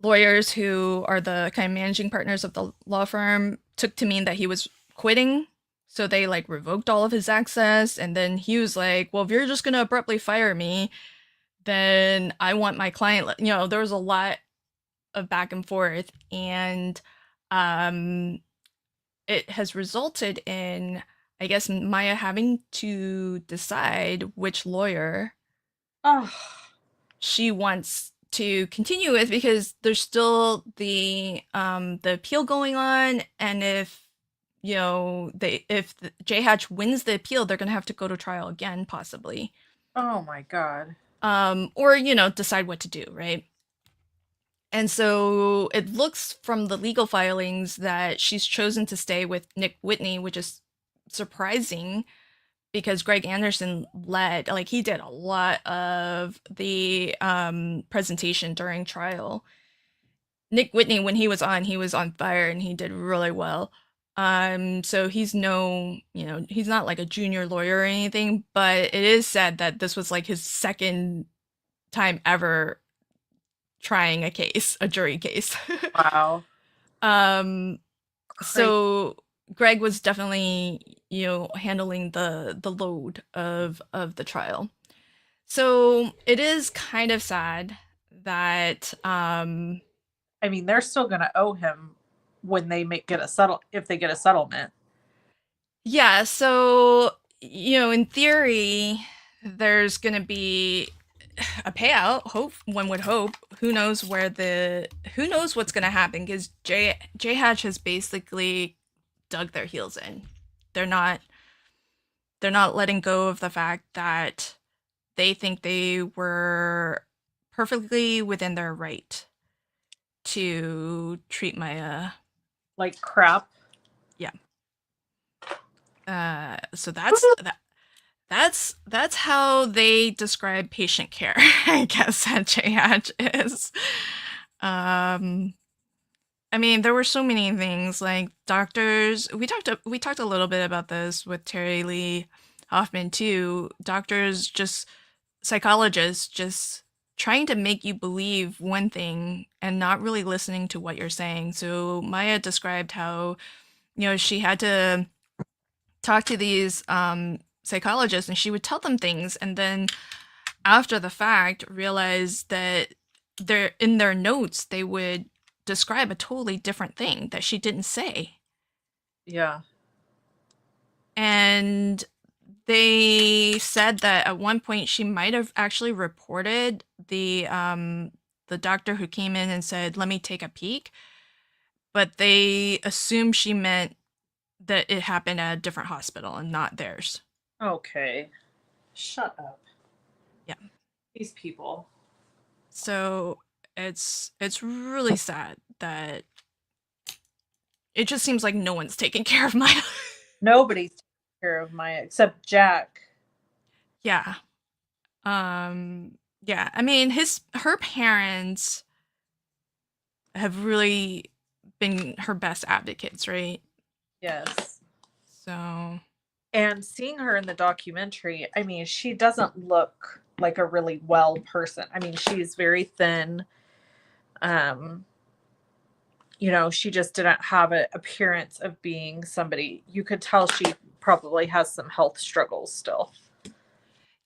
lawyers who are the kind of managing partners of the law firm, took to mean that he was quitting. So they like revoked all of his access, and then he was like, well, if you're just going to abruptly fire me, then I want my client. There was a lot of back and forth, and it has resulted in, I guess, Maya having to decide which lawyer she wants to continue with, because there's still the appeal going on, and if J Hatch wins the appeal, they're gonna have to go to trial again, possibly. Oh my God. Or decide what to do, right? And so it looks from the legal filings that she's chosen to stay with Nick Whitney, which is surprising because Greg Anderson he did a lot of the presentation during trial. Nick Whitney, when he was on fire, and he did really well. So he's he's not like a junior lawyer or anything, but it is said that this was like his second time ever trying a jury case. Wow. So Greg was definitely, handling the load of the trial. So it is kind of sad that I mean, they're still going to owe him when they if they get a settlement. Yeah, so in theory, there's going to be a payout. One would hope. Who knows what's going to happen, because J Hatch has basically dug their heels in. They're not letting go of the fact that they think they were perfectly within their right to treat Maya like crap. Yeah. So that's how they describe patient care. I guess that J Hatch is. I mean, there were so many things, like doctors. We talked a little bit about this with Terry Lee Hoffman too. Doctors, psychologists, just trying to make you believe one thing and not really listening to what you're saying. So Maya described how, she had to talk to these psychologists, and she would tell them things, and then after the fact realize that in their notes they would describe a totally different thing that she didn't say. Yeah. And they said that at one point she might have actually reported the doctor who came in and said, "Let me take a peek," but they assumed she meant that it happened at a different hospital and not theirs. Okay. Shut up. Yeah. These people. So it's really sad that it just seems like no one's taking care of Maya. Nobody's taking care of Maya except Jack. Yeah. Yeah. I mean, her parents have really been her best advocates, right? Yes. So, And seeing her in the documentary, I mean, she doesn't look like a really well person. I mean, she's very thin. She just didn't have an appearance of being somebody. You could tell she probably has some health struggles still.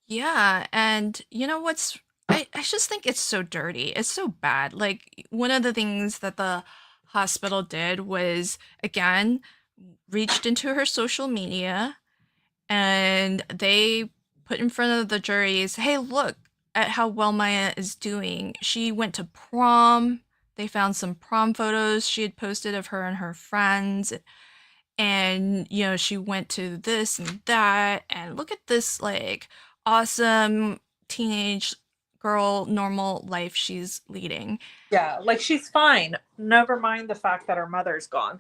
yeah, and you know what's I just think it's so dirty. It's so bad. Like one of the things that the hospital did was again reached into her social media and they put in front of the juries, "Hey, look at how well Maya is doing. She went to prom. They found some prom photos she had posted of her and her friends and she went to this and that and look at this like awesome teenage girl normal life she's leading." Yeah, like she's fine. Never mind the fact that her mother's gone.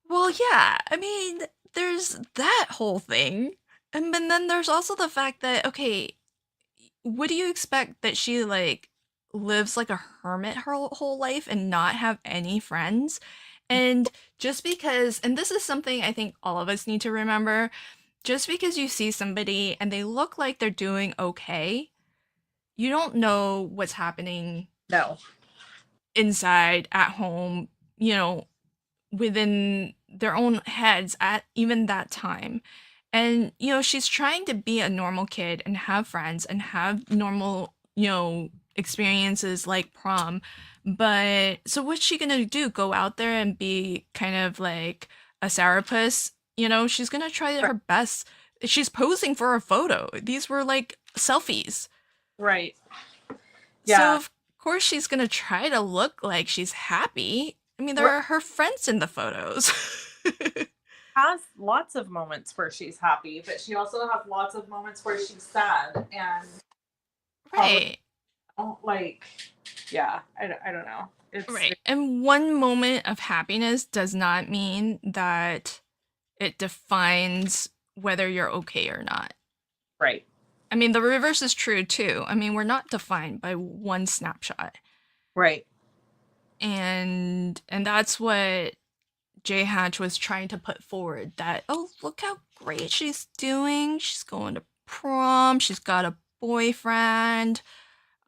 Well, yeah, I mean, there's that whole thing, and then there's also the fact that okay, what do you expect that she like lives like a hermit her whole life and not have any friends? And just because, and this is something I think all of us need to remember, just because you see somebody and they look like they're doing okay, you don't know what's happening No. inside at home, within their own heads at even that time. And she's trying to be a normal kid and have friends and have normal, experiences like prom. But so what's she gonna do? Go out there and be kind of like a sourpuss? She's gonna try her best. She's posing for a photo. These were like selfies. Right. So Yeah. of course she's gonna try to look like she's happy. I mean, there are her friends in the photos. Has lots of moments where she's happy, but she also has lots of moments where she's sad and Right. like, yeah, I don't know. It's Right. And one moment of happiness does not mean that it defines whether you're okay or not. right. I mean, the reverse is true too. I mean, we're not defined by one snapshot. Right. And that's what J Hatch was trying to put forward, that oh, look how great she's doing. She's going to prom. She's got a boyfriend.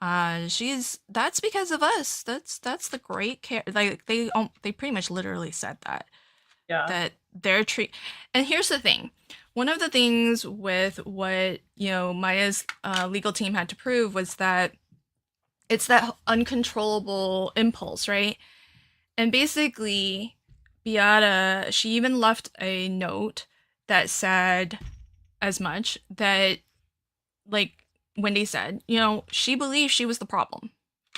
That's because of us. That's the great care. Like they pretty much literally said that. Yeah. That they're treat. And here's the thing. One of the things with what Maya's legal team had to prove was that it's that uncontrollable impulse, right? And basically, Beata, she even left a note that said as much that, like Wendy said, she believed she was the problem.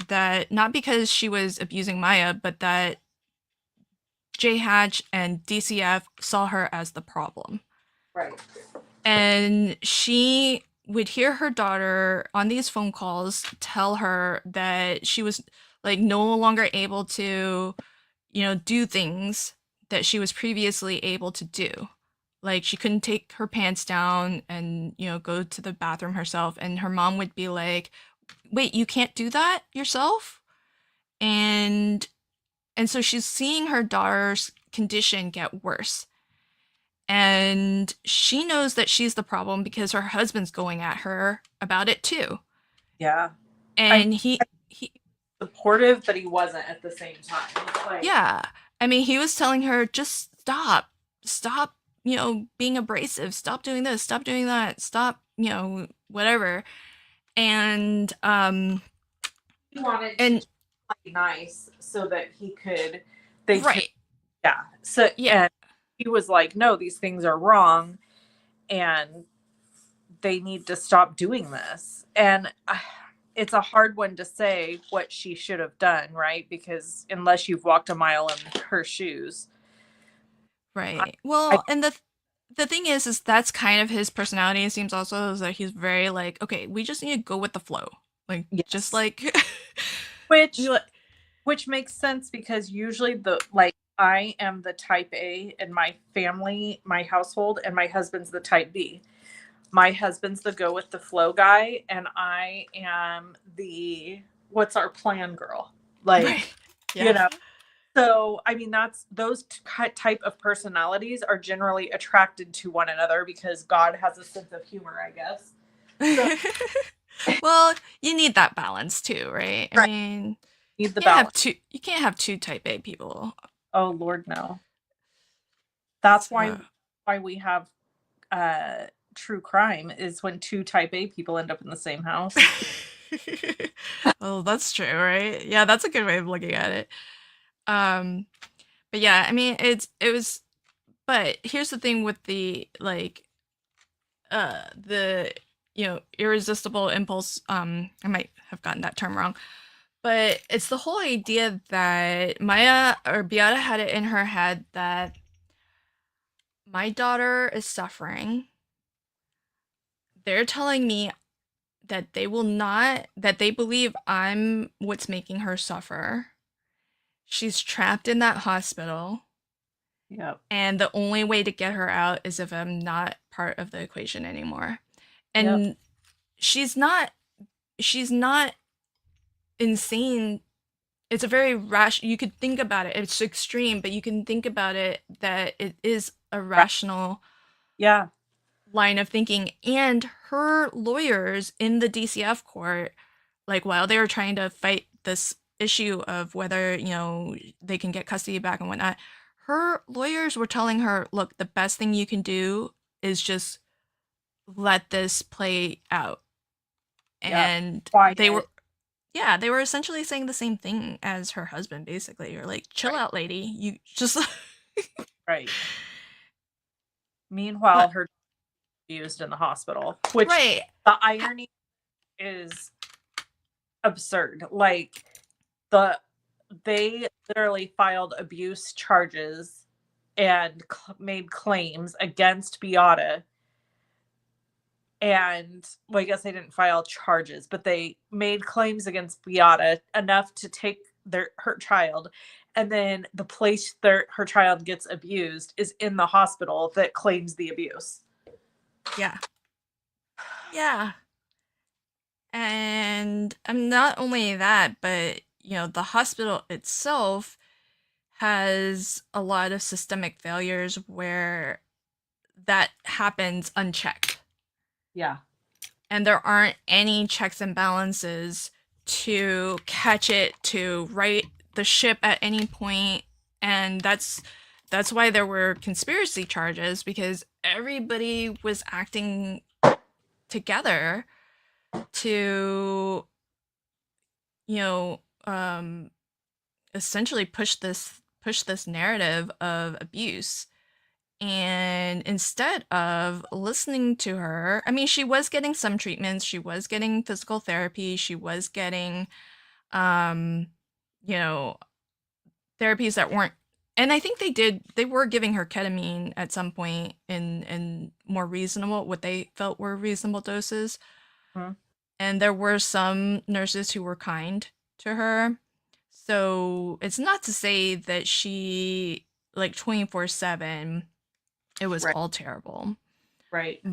That not because she was abusing Maya, but that J Hatch and DCF saw her as the problem. Right. And she would hear her daughter on these phone calls tell her that she was like no longer able to, do things that she was previously able to do. Like she couldn't take her pants down and, go to the bathroom herself. And her mom would be like, wait, you can't do that yourself? And so she's seeing her daughter's condition get worse. And she knows that she's the problem because her husband's going at her about it too. Yeah. And he supportive, but he wasn't at the same time. Like, yeah. I mean, he was telling her, just stop, being abrasive, stop doing this, stop doing that, stop, whatever. And he wanted and to be nice so that he could right. Yeah. So yeah. And he was like, no, these things are wrong and they need to stop doing this. And it's a hard one to say what she should have done, right? Because unless you've walked a mile in her shoes. Right. I Well, and the thing is that's kind of his personality. It seems also is that he's very like, okay, we just need to go with the flow, like just yes, like, which you like, which makes sense because usually I am the type A in my family, my household, and my husband's the type B. My husband's the go with the flow guy, and I am the what's our plan girl. right, Like, you yeah, know, so I mean, that's those type of personalities are generally attracted to one another because God has a sense of humor, I guess. So, well, you need that balance too, right? I right, mean, need the balance. you can't have two type A people. Oh Lord, no. That's So, why we have uh true crime is when two type A people end up in the same house. well, that's true, right? Yeah, that's a good way of looking at it. Um, but yeah, I mean, it was. But here's the thing with the like, the irresistible impulse. I might have gotten that term wrong, but it's the whole idea that Maya or Beata had it in her head that my daughter is suffering. They're telling me that they believe I'm what's making her suffer. She's trapped in that hospital, Yep. and the only way to get her out is if I'm not part of the equation anymore. Yep. And she's not insane. It's a very you could think about it. It's extreme, but you can think about it that it is a rational Yeah. line of thinking. And her lawyers in the DCF court, like while they were trying to fight this issue of whether, they can get custody back and whatnot, her lawyers were telling her, look, the best thing you can do is just let this play out. Yeah. And Quiet. they were essentially saying the same thing as her husband, basically. You're like, chill Right. out, lady. You just Right. Meanwhile, but her used in the hospital, which right. the irony is absurd. Like the they literally filed abuse charges and made claims against Beata. And well, I guess they didn't file charges, but they made claims against Beata enough to take her child. And then the place her child gets abused is in the hospital that claims the abuse. Yeah. Yeah. And not only that, but the hospital itself has a lot of systemic failures where that happens unchecked. Yeah. And there aren't any checks and balances to catch it, to right the ship at any point. And that's why there were conspiracy charges, because everybody was acting together to you know essentially push this narrative of abuse. And instead of listening to her, I mean, she was getting some treatments, she was getting physical therapy, she was getting um you know therapies that weren't, and I think they were giving her ketamine at some point in more reasonable, what they felt were reasonable doses. Mhm. And there were some nurses who were kind to her. So it's not to say that she, like, 24/7, it was Right. all terrible. Right.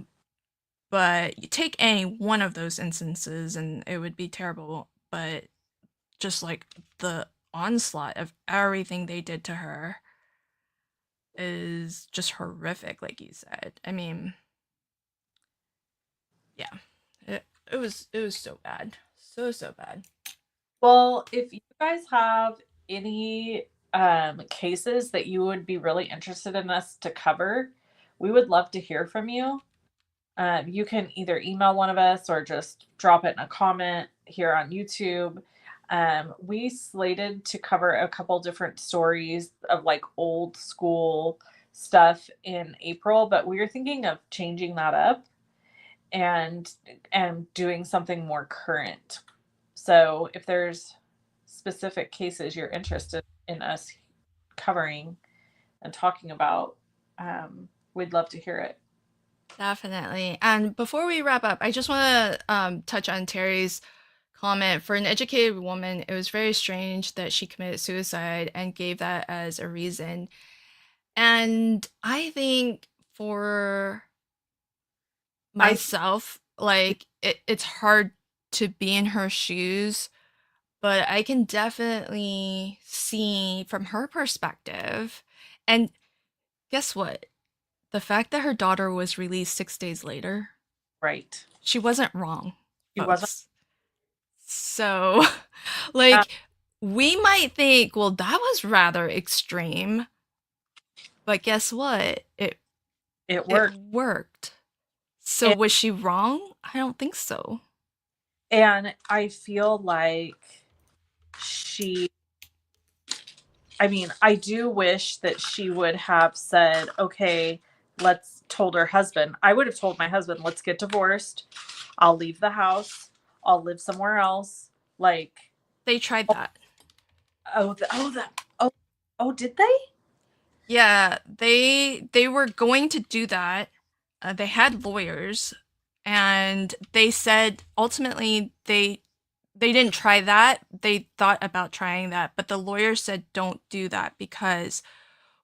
But you take any one of those instances and it would be terrible. But just like the onslaught of everything they did to her is just horrific, like you said. I mean, yeah. It was so bad. So bad. Well, if you guys have any cases that you would be really interested in us to cover, we would love to hear from you. You can either email one of us or just drop it in a comment here on YouTube. We slated to cover a couple different stories of like old school stuff in April, but we are thinking of changing that up and doing something more current. So if there's specific cases you're interested in us covering and talking about, we'd love to hear it. Definitely. And before we wrap up, I just want to touch on Terry's comment. For an educated woman, it was very strange that she committed suicide and gave that as a reason. And I think for myself, like it's hard to be in her shoes, but I can definitely see from her perspective. And guess what? The fact that her daughter was released 6 days later, Right. she wasn't wrong. She wasn't. So, like, we might think, well, that was rather extreme. But guess what? It worked. It worked. So was she wrong? I don't think so. And I feel like I do wish that she would have said, okay, told her husband. I would have told my husband, let's get divorced. I'll leave the house. I'll live somewhere else. Like, they tried that. Did they? Yeah, they were going to do that. They had lawyers, and they said ultimately they didn't try that. They thought about trying that, but the lawyers said don't do that because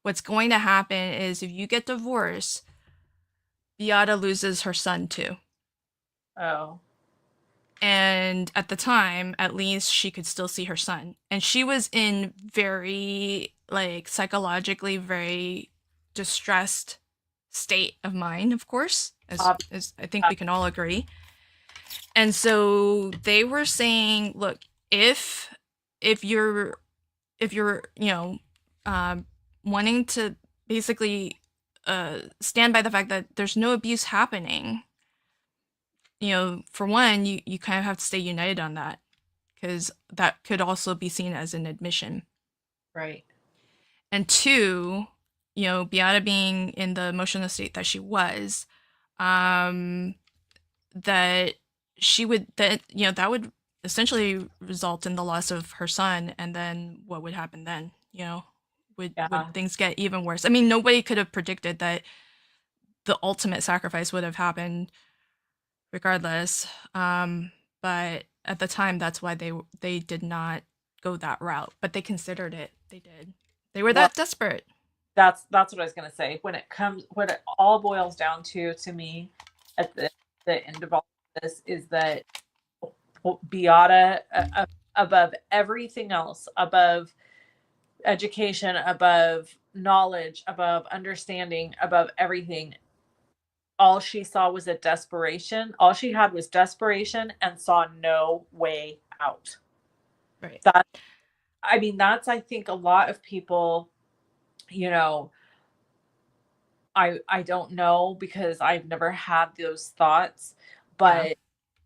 what's going to happen is if you get divorced, Beata loses her son too. Oh. And at the time, at least, she could still see her son. And she was in very, like, psychologically very distressed state of mind, of course, as I think we can all agree. And so they were saying, look, if you're wanting to basically stand by the fact that there's no abuse happening, for one, you kind of have to stay united on that, because that could also be seen as an admission. Right. And two, Beata being in the emotional state that she was, that would essentially result in the loss of her son. And then what would happen then? Would things get even worse? I mean, nobody could have predicted that the ultimate sacrifice would have happened regardless. But at the time, that's why they did not go that route. But they considered it. They did. They were that desperate. That's what I was gonna say. When it all boils down to me, at the end of all this, is that Beata, above everything else, above education, above knowledge, above understanding, above everything, all she saw was a desperation. All she had was desperation and saw no way out. Right. That's, I think a lot of people, I don't know because I've never had those thoughts, but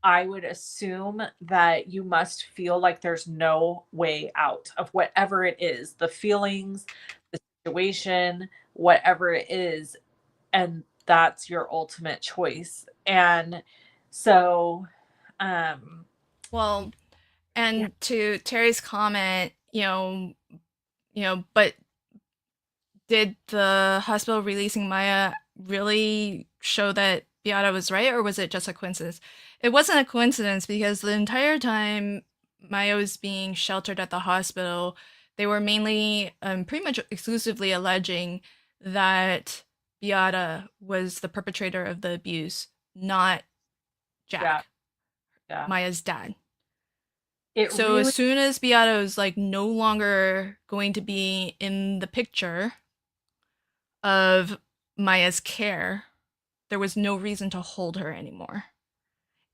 I would assume that you must feel like there's no way out of whatever it is, the feelings, the situation, whatever it is. And that's your ultimate choice. And so, well, and to Terry's comment, but did the hospital releasing Maya really show that Beata was right, or was it just a coincidence? It wasn't a coincidence, because the entire time Maya was being sheltered at the hospital, they were mainly, pretty much exclusively alleging that Beata was the perpetrator of the abuse, not Jack, Maya's dad. So as soon as Beata was like no longer going to be in the picture of Maya's care, there was no reason to hold her anymore.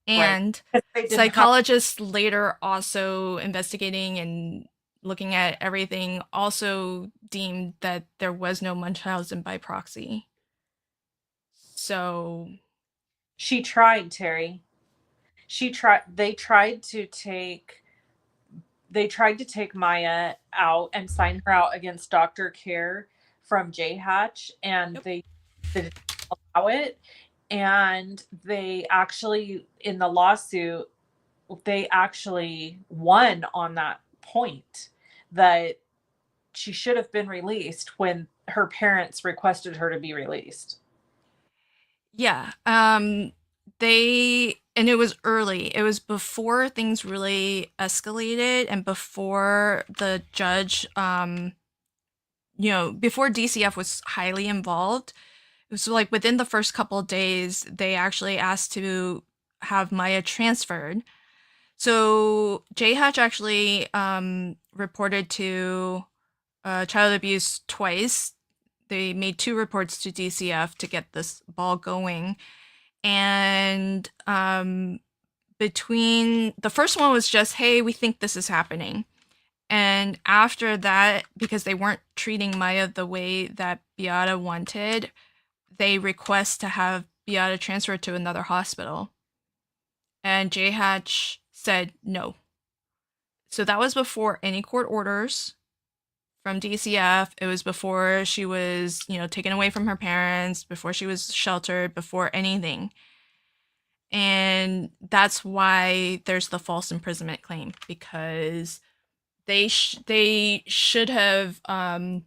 And psychologists later, also investigating and looking at everything, also deemed that there was no Munchausen by proxy. So she tried, Terry. They tried to take Maya out and sign her out against doctor care from J-Hatch, and they didn't allow it. And they actually, in the lawsuit, they actually won on that point, that she should have been released when her parents requested her to be released. Yeah. And it was early. It was before things really escalated and before the judge, before DCF was highly involved. It was like within the first couple of days, they actually asked to have Maya transferred. So J Hatch actually reported to child abuse twice. They made 2 reports to DCF to get this ball going. And between the first one was just, hey, we think this is happening. And after that, because they weren't treating Maya the way that Beata wanted, they request to have Beata transferred to another hospital. And J Hatch said no. So that was before any court orders from DCF. It was before she was, taken away from her parents, before she was sheltered, before anything. And that's why there's the false imprisonment claim, because they should have been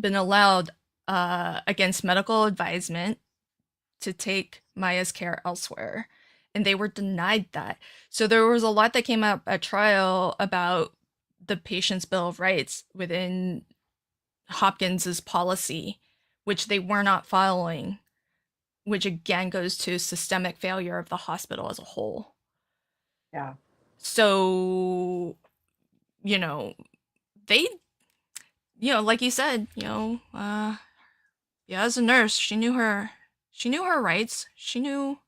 allowed against medical advisement to take Maya's care elsewhere, and they were denied that. So there was a lot that came up at trial about the patient's bill of rights within Hopkins's policy, which they were not following, which again goes to systemic failure of the hospital as a whole. Yeah. So, they, like you said, as a nurse, she knew her rights. She knew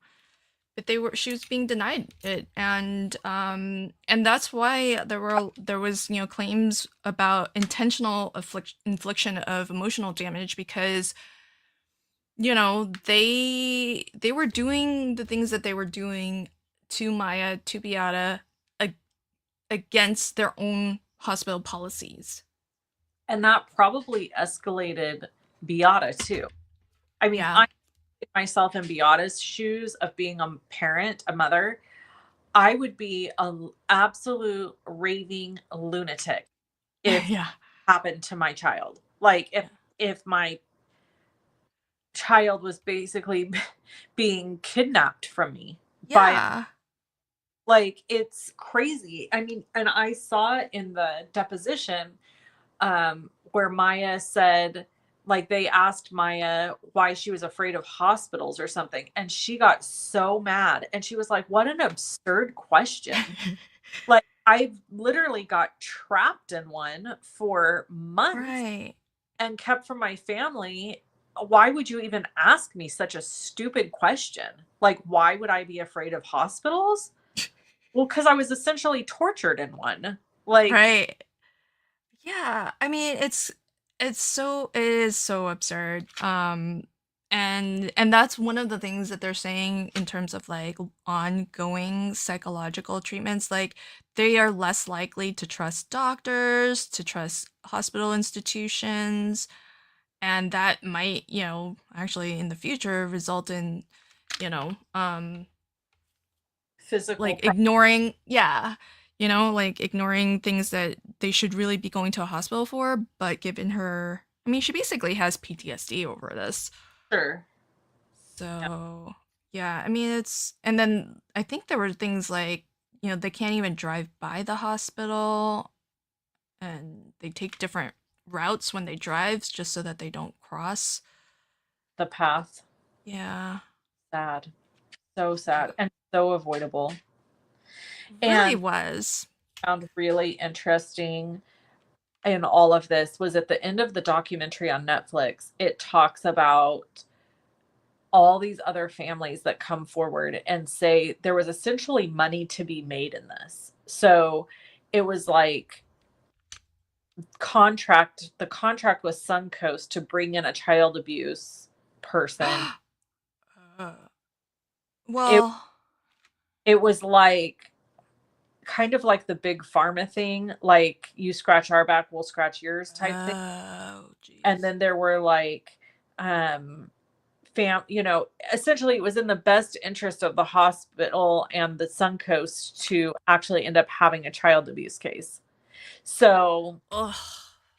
that she was being denied it. And that's why there was claims about intentional infliction of emotional damage, because they were doing the things that they were doing to Maya, to Beata, against their own hospital policies. And that probably escalated Beata too. I mean, Yeah. I put myself in Beata's shoes of being a parent, a mother. I would be an absolute raving lunatic if Yeah. happened to my child. Like if my child was basically being kidnapped from me by, like, it's crazy. I mean, and I saw it in the deposition where Maya said, like, they asked Maya why she was afraid of hospitals or something, and she got so mad, and she was like, what an absurd question. Like, I've literally got trapped in one for months, Right. and kept from my family. Why would you even ask me such a stupid question? Like, why would I be afraid of hospitals? Well, because I was essentially tortured in one. Like, Right. Yeah. I mean, it is so absurd. And that's one of the things that they're saying in terms of like ongoing psychological treatments. Like, they are less likely to trust doctors, to trust hospital institutions, and that might, actually in the future result in, physical like ignoring, like ignoring things that they should really be going to a hospital for. But given her, I mean, she basically has PTSD over this. Sure. So yeah, I mean, and then I think there were things like, they can't even drive by the hospital, and they take different routes when they drive just so that they don't cross the path. Yeah. Sad. So sad and so avoidable. Really And was. found really interesting in all of this was at the end of the documentary on Netflix, it talks about all these other families that come forward and say there was essentially money to be made in this. So it was like the contract with Suncoast to bring in a child abuse person. Well, it was like kind of like the big pharma thing, like you scratch our back, we'll scratch yours type thing. Geez. And then there were like essentially it was in the best interest of the hospital and the Suncoast to actually end up having a child abuse case. So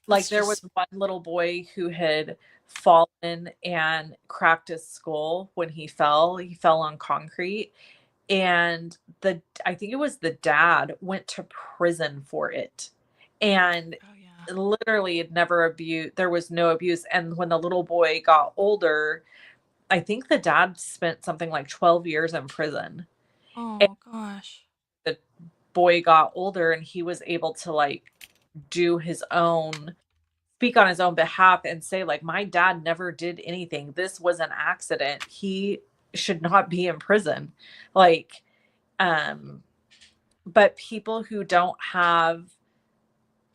Like That's there was just one little boy who had fallen and cracked his skull when he fell. He fell on concrete, and I think it was the dad went to prison for it. And oh yeah. literally it never abused, there was no abuse. And when the little boy got older, I think the dad spent something like 12 years in prison. And Oh gosh. the boy got older and he was able to like do his own, speak on his own behalf and say like, my dad never did anything, this was an accident, he should not be in prison. Like, um but people who don't have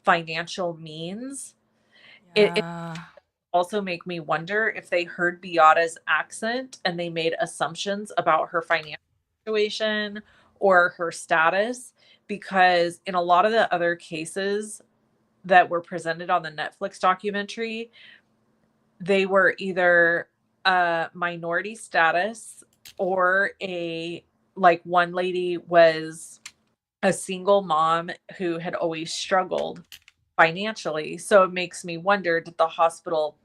financial means, it Yeah. also make me wonder if they heard Beata's accent and they made assumptions about her financial situation or her status, because in a lot of the other cases that were presented on the Netflix documentary, they were either a minority status or a, like one lady was a single mom who had always struggled financially. So it makes me wonder, did the hospital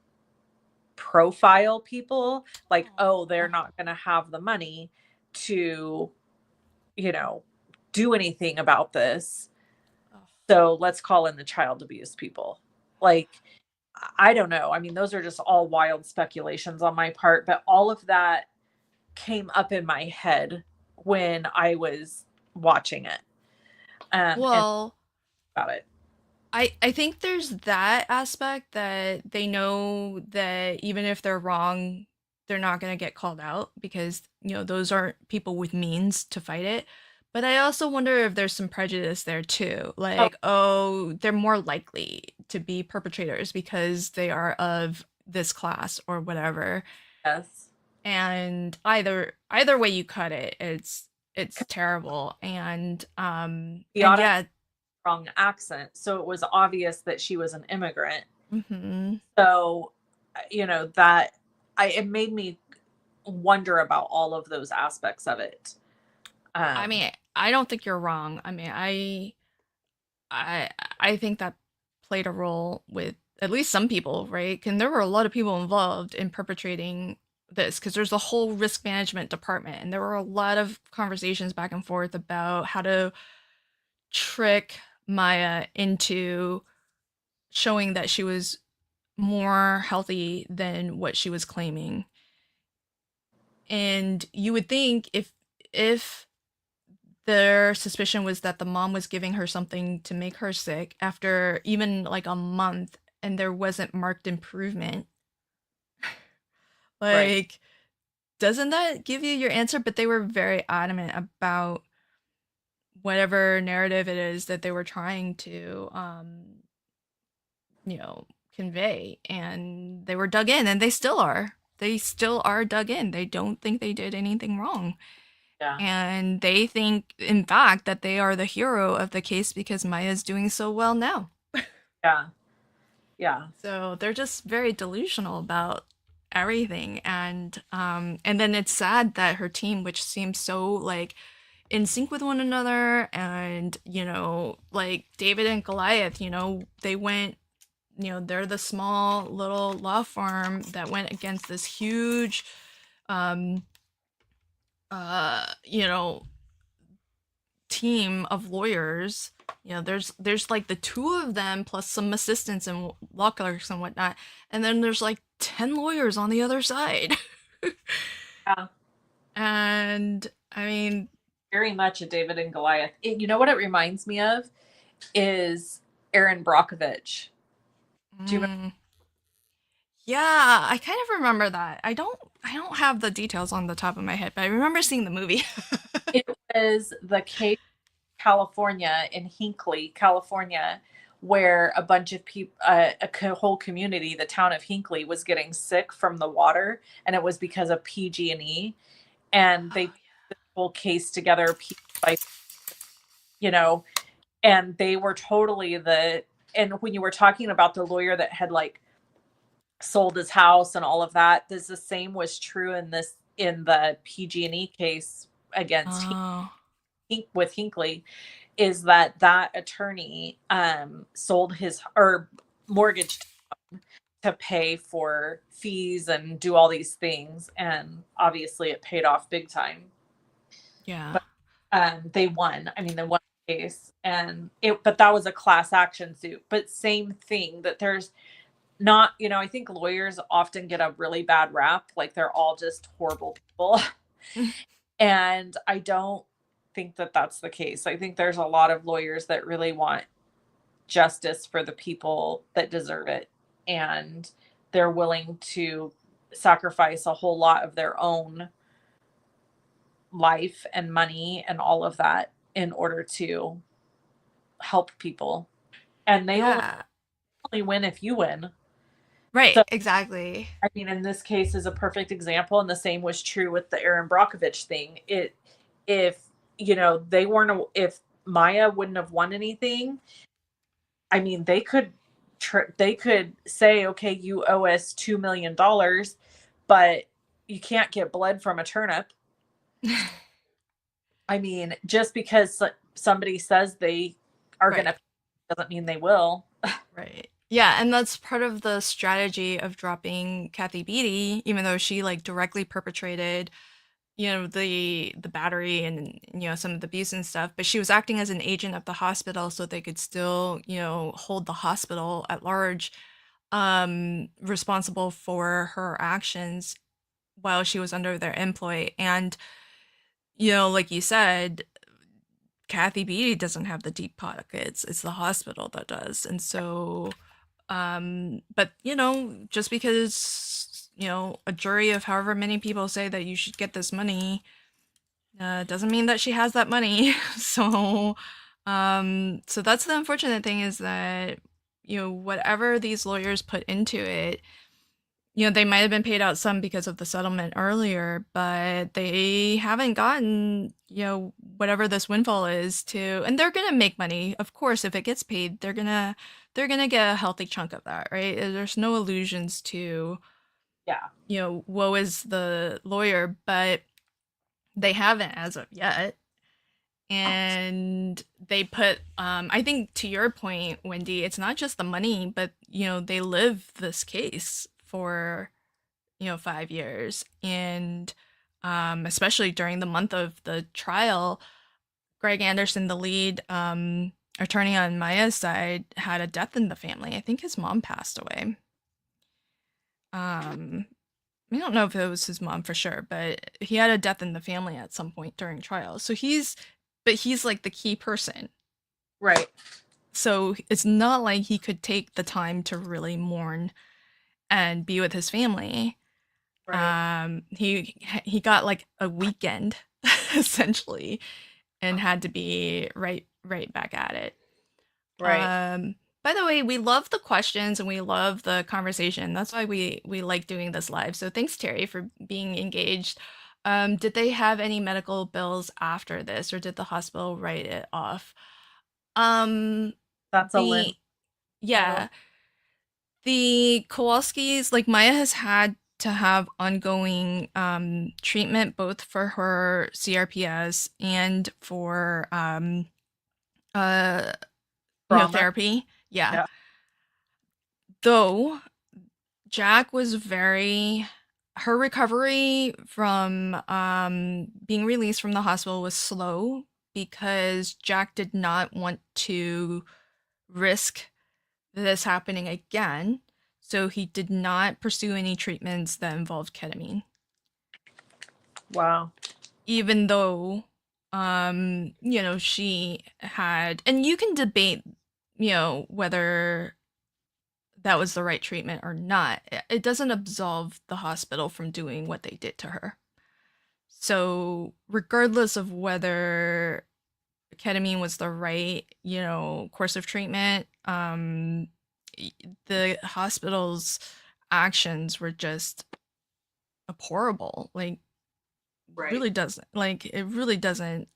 profile people like, oh, they're Oh. not going to have the money to, you know, do anything about this. Oh. So let's call in the child abuse people. Like, I don't know. I mean, those are just all wild speculations on my part, but all of that came up in my head when I was watching it. And Well, about it. I think there's that aspect that they know that even if they're wrong, they're not going to get called out because, those aren't people with means to fight it. But I also wonder if there's some prejudice there too. Oh, Like, oh, they're more likely to be perpetrators because they are of this class or whatever. yes. And either way you cut it, it's terrible. And Beata yeah, wrong accent. So it was obvious that she was an immigrant. mhm. So, that it made me wonder about all of those aspects of it. I Um, mean, I don't think you're wrong. I mean, I I think that played a role with at least some people, right? And there were a lot of people involved in perpetrating this because there's a whole risk management department, and there were a lot of conversations back and forth about how to trick Maya into showing that she was more healthy than what she was claiming. And you would think if their suspicion was that the mom was giving her something to make her sick after even like a month and there wasn't marked improvement. right. Like, doesn't that give you your answer? But they were very adamant about whatever narrative it is that they were trying to, convey. And they were dug in, and they still are. They still are dug in. They don't think they did anything wrong. Yeah. And they think, in fact, that they are the hero of the case because Maya's doing so well now. Yeah. Yeah. So they're just very delusional about everything. And then it's sad that her team, which seems so like in sync with one another, and like David and Goliath, they went, they're the small little law firm that went against this huge um you know team of lawyers. There's like the two of them plus some assistants and law clerks and whatnot, and then there's like 10 lawyers on the other side. Yeah. And I mean, Very much a David and Goliath. You know what it reminds me of is Aaron Brockovich. Do you remember? mm, yeah, I kind of remember that. I don't have the details on the top of my head, but I remember seeing the movie. It was the case California, in Hinckley, California, where a bunch of people, whole community, the town of Hinckley, was getting sick from the water, and it was because of PG&E, and they Oh put the whole case together, piece by, you know, and they were totally and when you were talking about the lawyer that had like sold his house and all of that, the same was true in the PG&E case against yeah. Oh. with Hinckley, is that attorney sold his or mortgage to pay for fees and do all these things. And obviously it paid off big time. Yeah. But they won. I mean, they won the case, but that was a class action suit. But same thing, that there's not, I think lawyers often get a really bad rap. Like they're all just horrible people. And I don't think that that's the case. I think there's a lot of lawyers that really want justice for the people that deserve it. And they're willing to sacrifice a whole lot of their own life and money and all of that in order to help people. And they Yeah. only win if you win. Right, So, exactly. I mean, in this case is a perfect example. And the same was true with the Aaron Brockovich thing. If, if Maya wouldn't have won anything, I mean, they could say, okay, you owe us $2 million, but you can't get blood from a turnip. I mean, just because somebody says they are Right. going to, doesn't mean they will. Right. Yeah, and that's part of the strategy of dropping Kathy Beatty, even though she like directly perpetrated, the battery and some of the abuse and stuff, but she was acting as an agent of the hospital so they could still, hold the hospital at large responsible for her actions while she was under their employ. And like you said, Kathy Beatty doesn't have the deep pockets. It's the hospital that does. And so, but just because, a jury of however many people say that you should get this money, doesn't mean that she has that money. So, so that's the unfortunate thing, is that, whatever these lawyers put into it, they might have been paid out some because of the settlement earlier, but they haven't gotten, whatever this windfall is and they're going to make money. Of course, if it gets paid, they're going to get a healthy chunk of that, right? There's no illusions to, woe is the lawyer, but they haven't as of yet. And they put, I think to your point, Wendy, it's not just the money, but, they live this case for 5 years, and especially during the month of the trial, Greg Anderson, the lead attorney on Maya's side, had a death in the family. I think his mom passed away. I don't know if it was his mom for sure, but he had a death in the family at some point during trial. So he's like the key person, right? So it's not like he could take the time to really mourn and be with his family. Right. He got like a weekend essentially, and had to be right back at it. Right. By the way, we love the questions and we love the conversation. That's why we like doing this live. So thanks, Terry, for being engaged. Did they have any medical bills after this, or did the hospital write it off? That's a Lynn. Yeah. The Kowalskis, like Maya has had to have ongoing treatment both for her CRPS and for therapy. Yeah. Though Jack was her recovery from being released from the hospital was slow, because Jack did not want to risk this happening again, so he did not pursue any treatments that involved ketamine. Wow. Even though she had, and you can debate whether that was the right treatment or not. It doesn't absolve the hospital from doing what they did to her. So regardless of whether ketamine was the right, course of treatment, the hospital's actions were just abhorrible. Like, right. Really doesn't,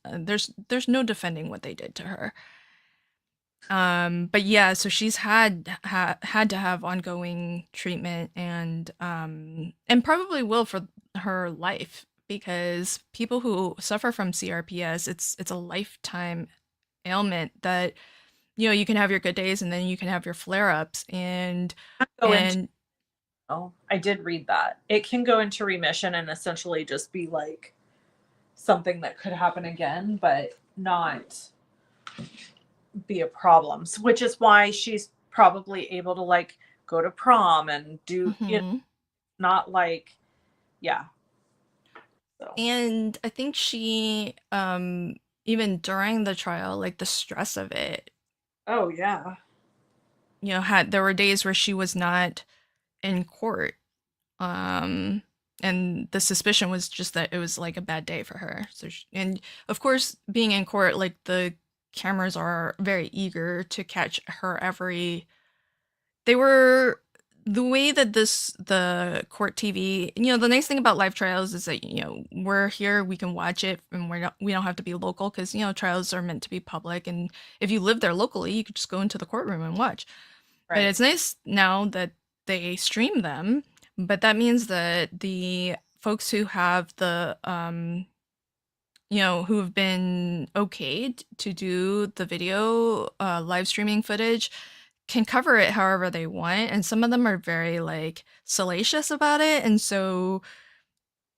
there's no defending what they did to her. But yeah, so she's had to have ongoing treatment, and probably will for her life, because people who suffer from CRPS, it's a lifetime ailment that you can have your good days and then you can have your flare-ups Go into, and oh, I did read that. It can go into remission and essentially just be like something that could happen again, but not be a problem. So, which is why she's probably able to like go to prom and do, not like, yeah. So. And I think she even during the trial, like the stress of it, Oh yeah. there were days where she was not in court. And the suspicion was just that it was like a bad day for her. So and of course, being in court, like the cameras are very eager to catch her every. They were the way that the court TV. The nice thing about live trials is that we're here, we can watch it, and we don't have to be local because trials are meant to be public. And if you live there locally, you could just go into the courtroom and watch. Right. But it's nice now that they stream them. But that means that the folks who have the, who have been okayed to do the video live streaming footage can cover it however they want. And some of them are very like salacious about it. And so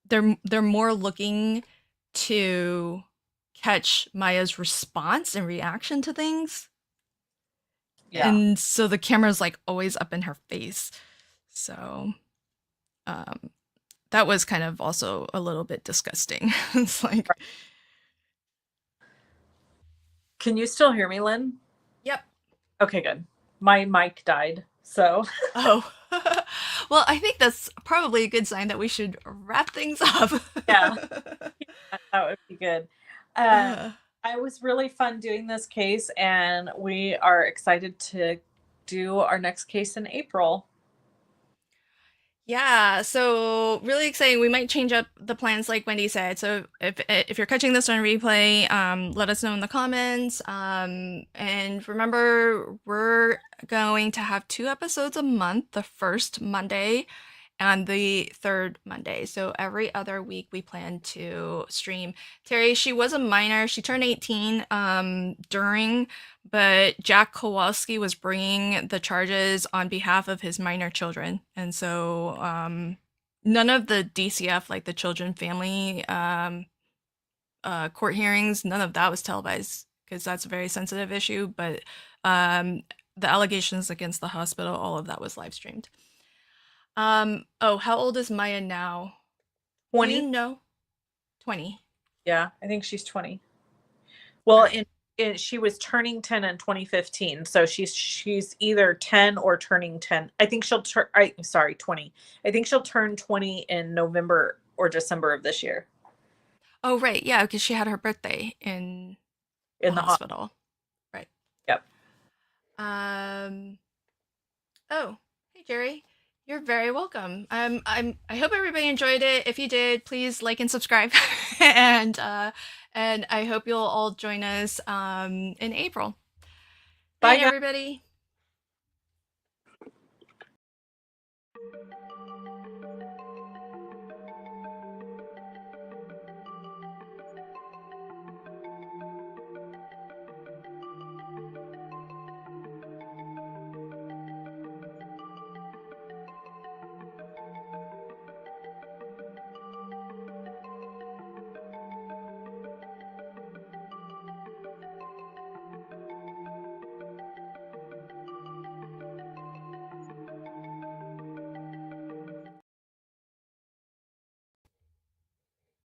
they're more looking to catch Maya's response and reaction to things. Yeah. And so the camera's like always up in her face. So that was kind of also a little bit disgusting. It's like, can you still hear me, Lynn? Yep. Okay, good. My mic died, so. Oh, well, I think that's probably a good sign that we should wrap things up. Yeah, that would be good. It was really fun doing this case, and we are excited to do our next case in April. Yeah, so really exciting. We might change up the plans like Wendy said. So if you're catching this on replay, let us know in the comments. And remember, we're going to have 2 episodes a month, the first Monday and the third Monday. So every other week we plan to stream. Terry, she was a minor. She turned 18 but Jack Kowalski was bringing the charges on behalf of his minor children. And so none of the DCF, like the children family court hearings, none of that was televised because that's a very sensitive issue. But the allegations against the hospital, all of that was live streamed. How old is Maya now? 20. Do you know? 20. Yeah, I think she's 20. Well, she was turning 10 in 2015, so she's either 10 or turning 10. I think she'll turn 20. I think she'll turn 20 in November or December of this year. Oh, right. Yeah, because she had her birthday in the hospital. Right. Yep. Oh, hey Jerry. You're very welcome. I hope everybody enjoyed it. If you did, please like and subscribe, and I hope you'll all join us in April. Bye, everybody.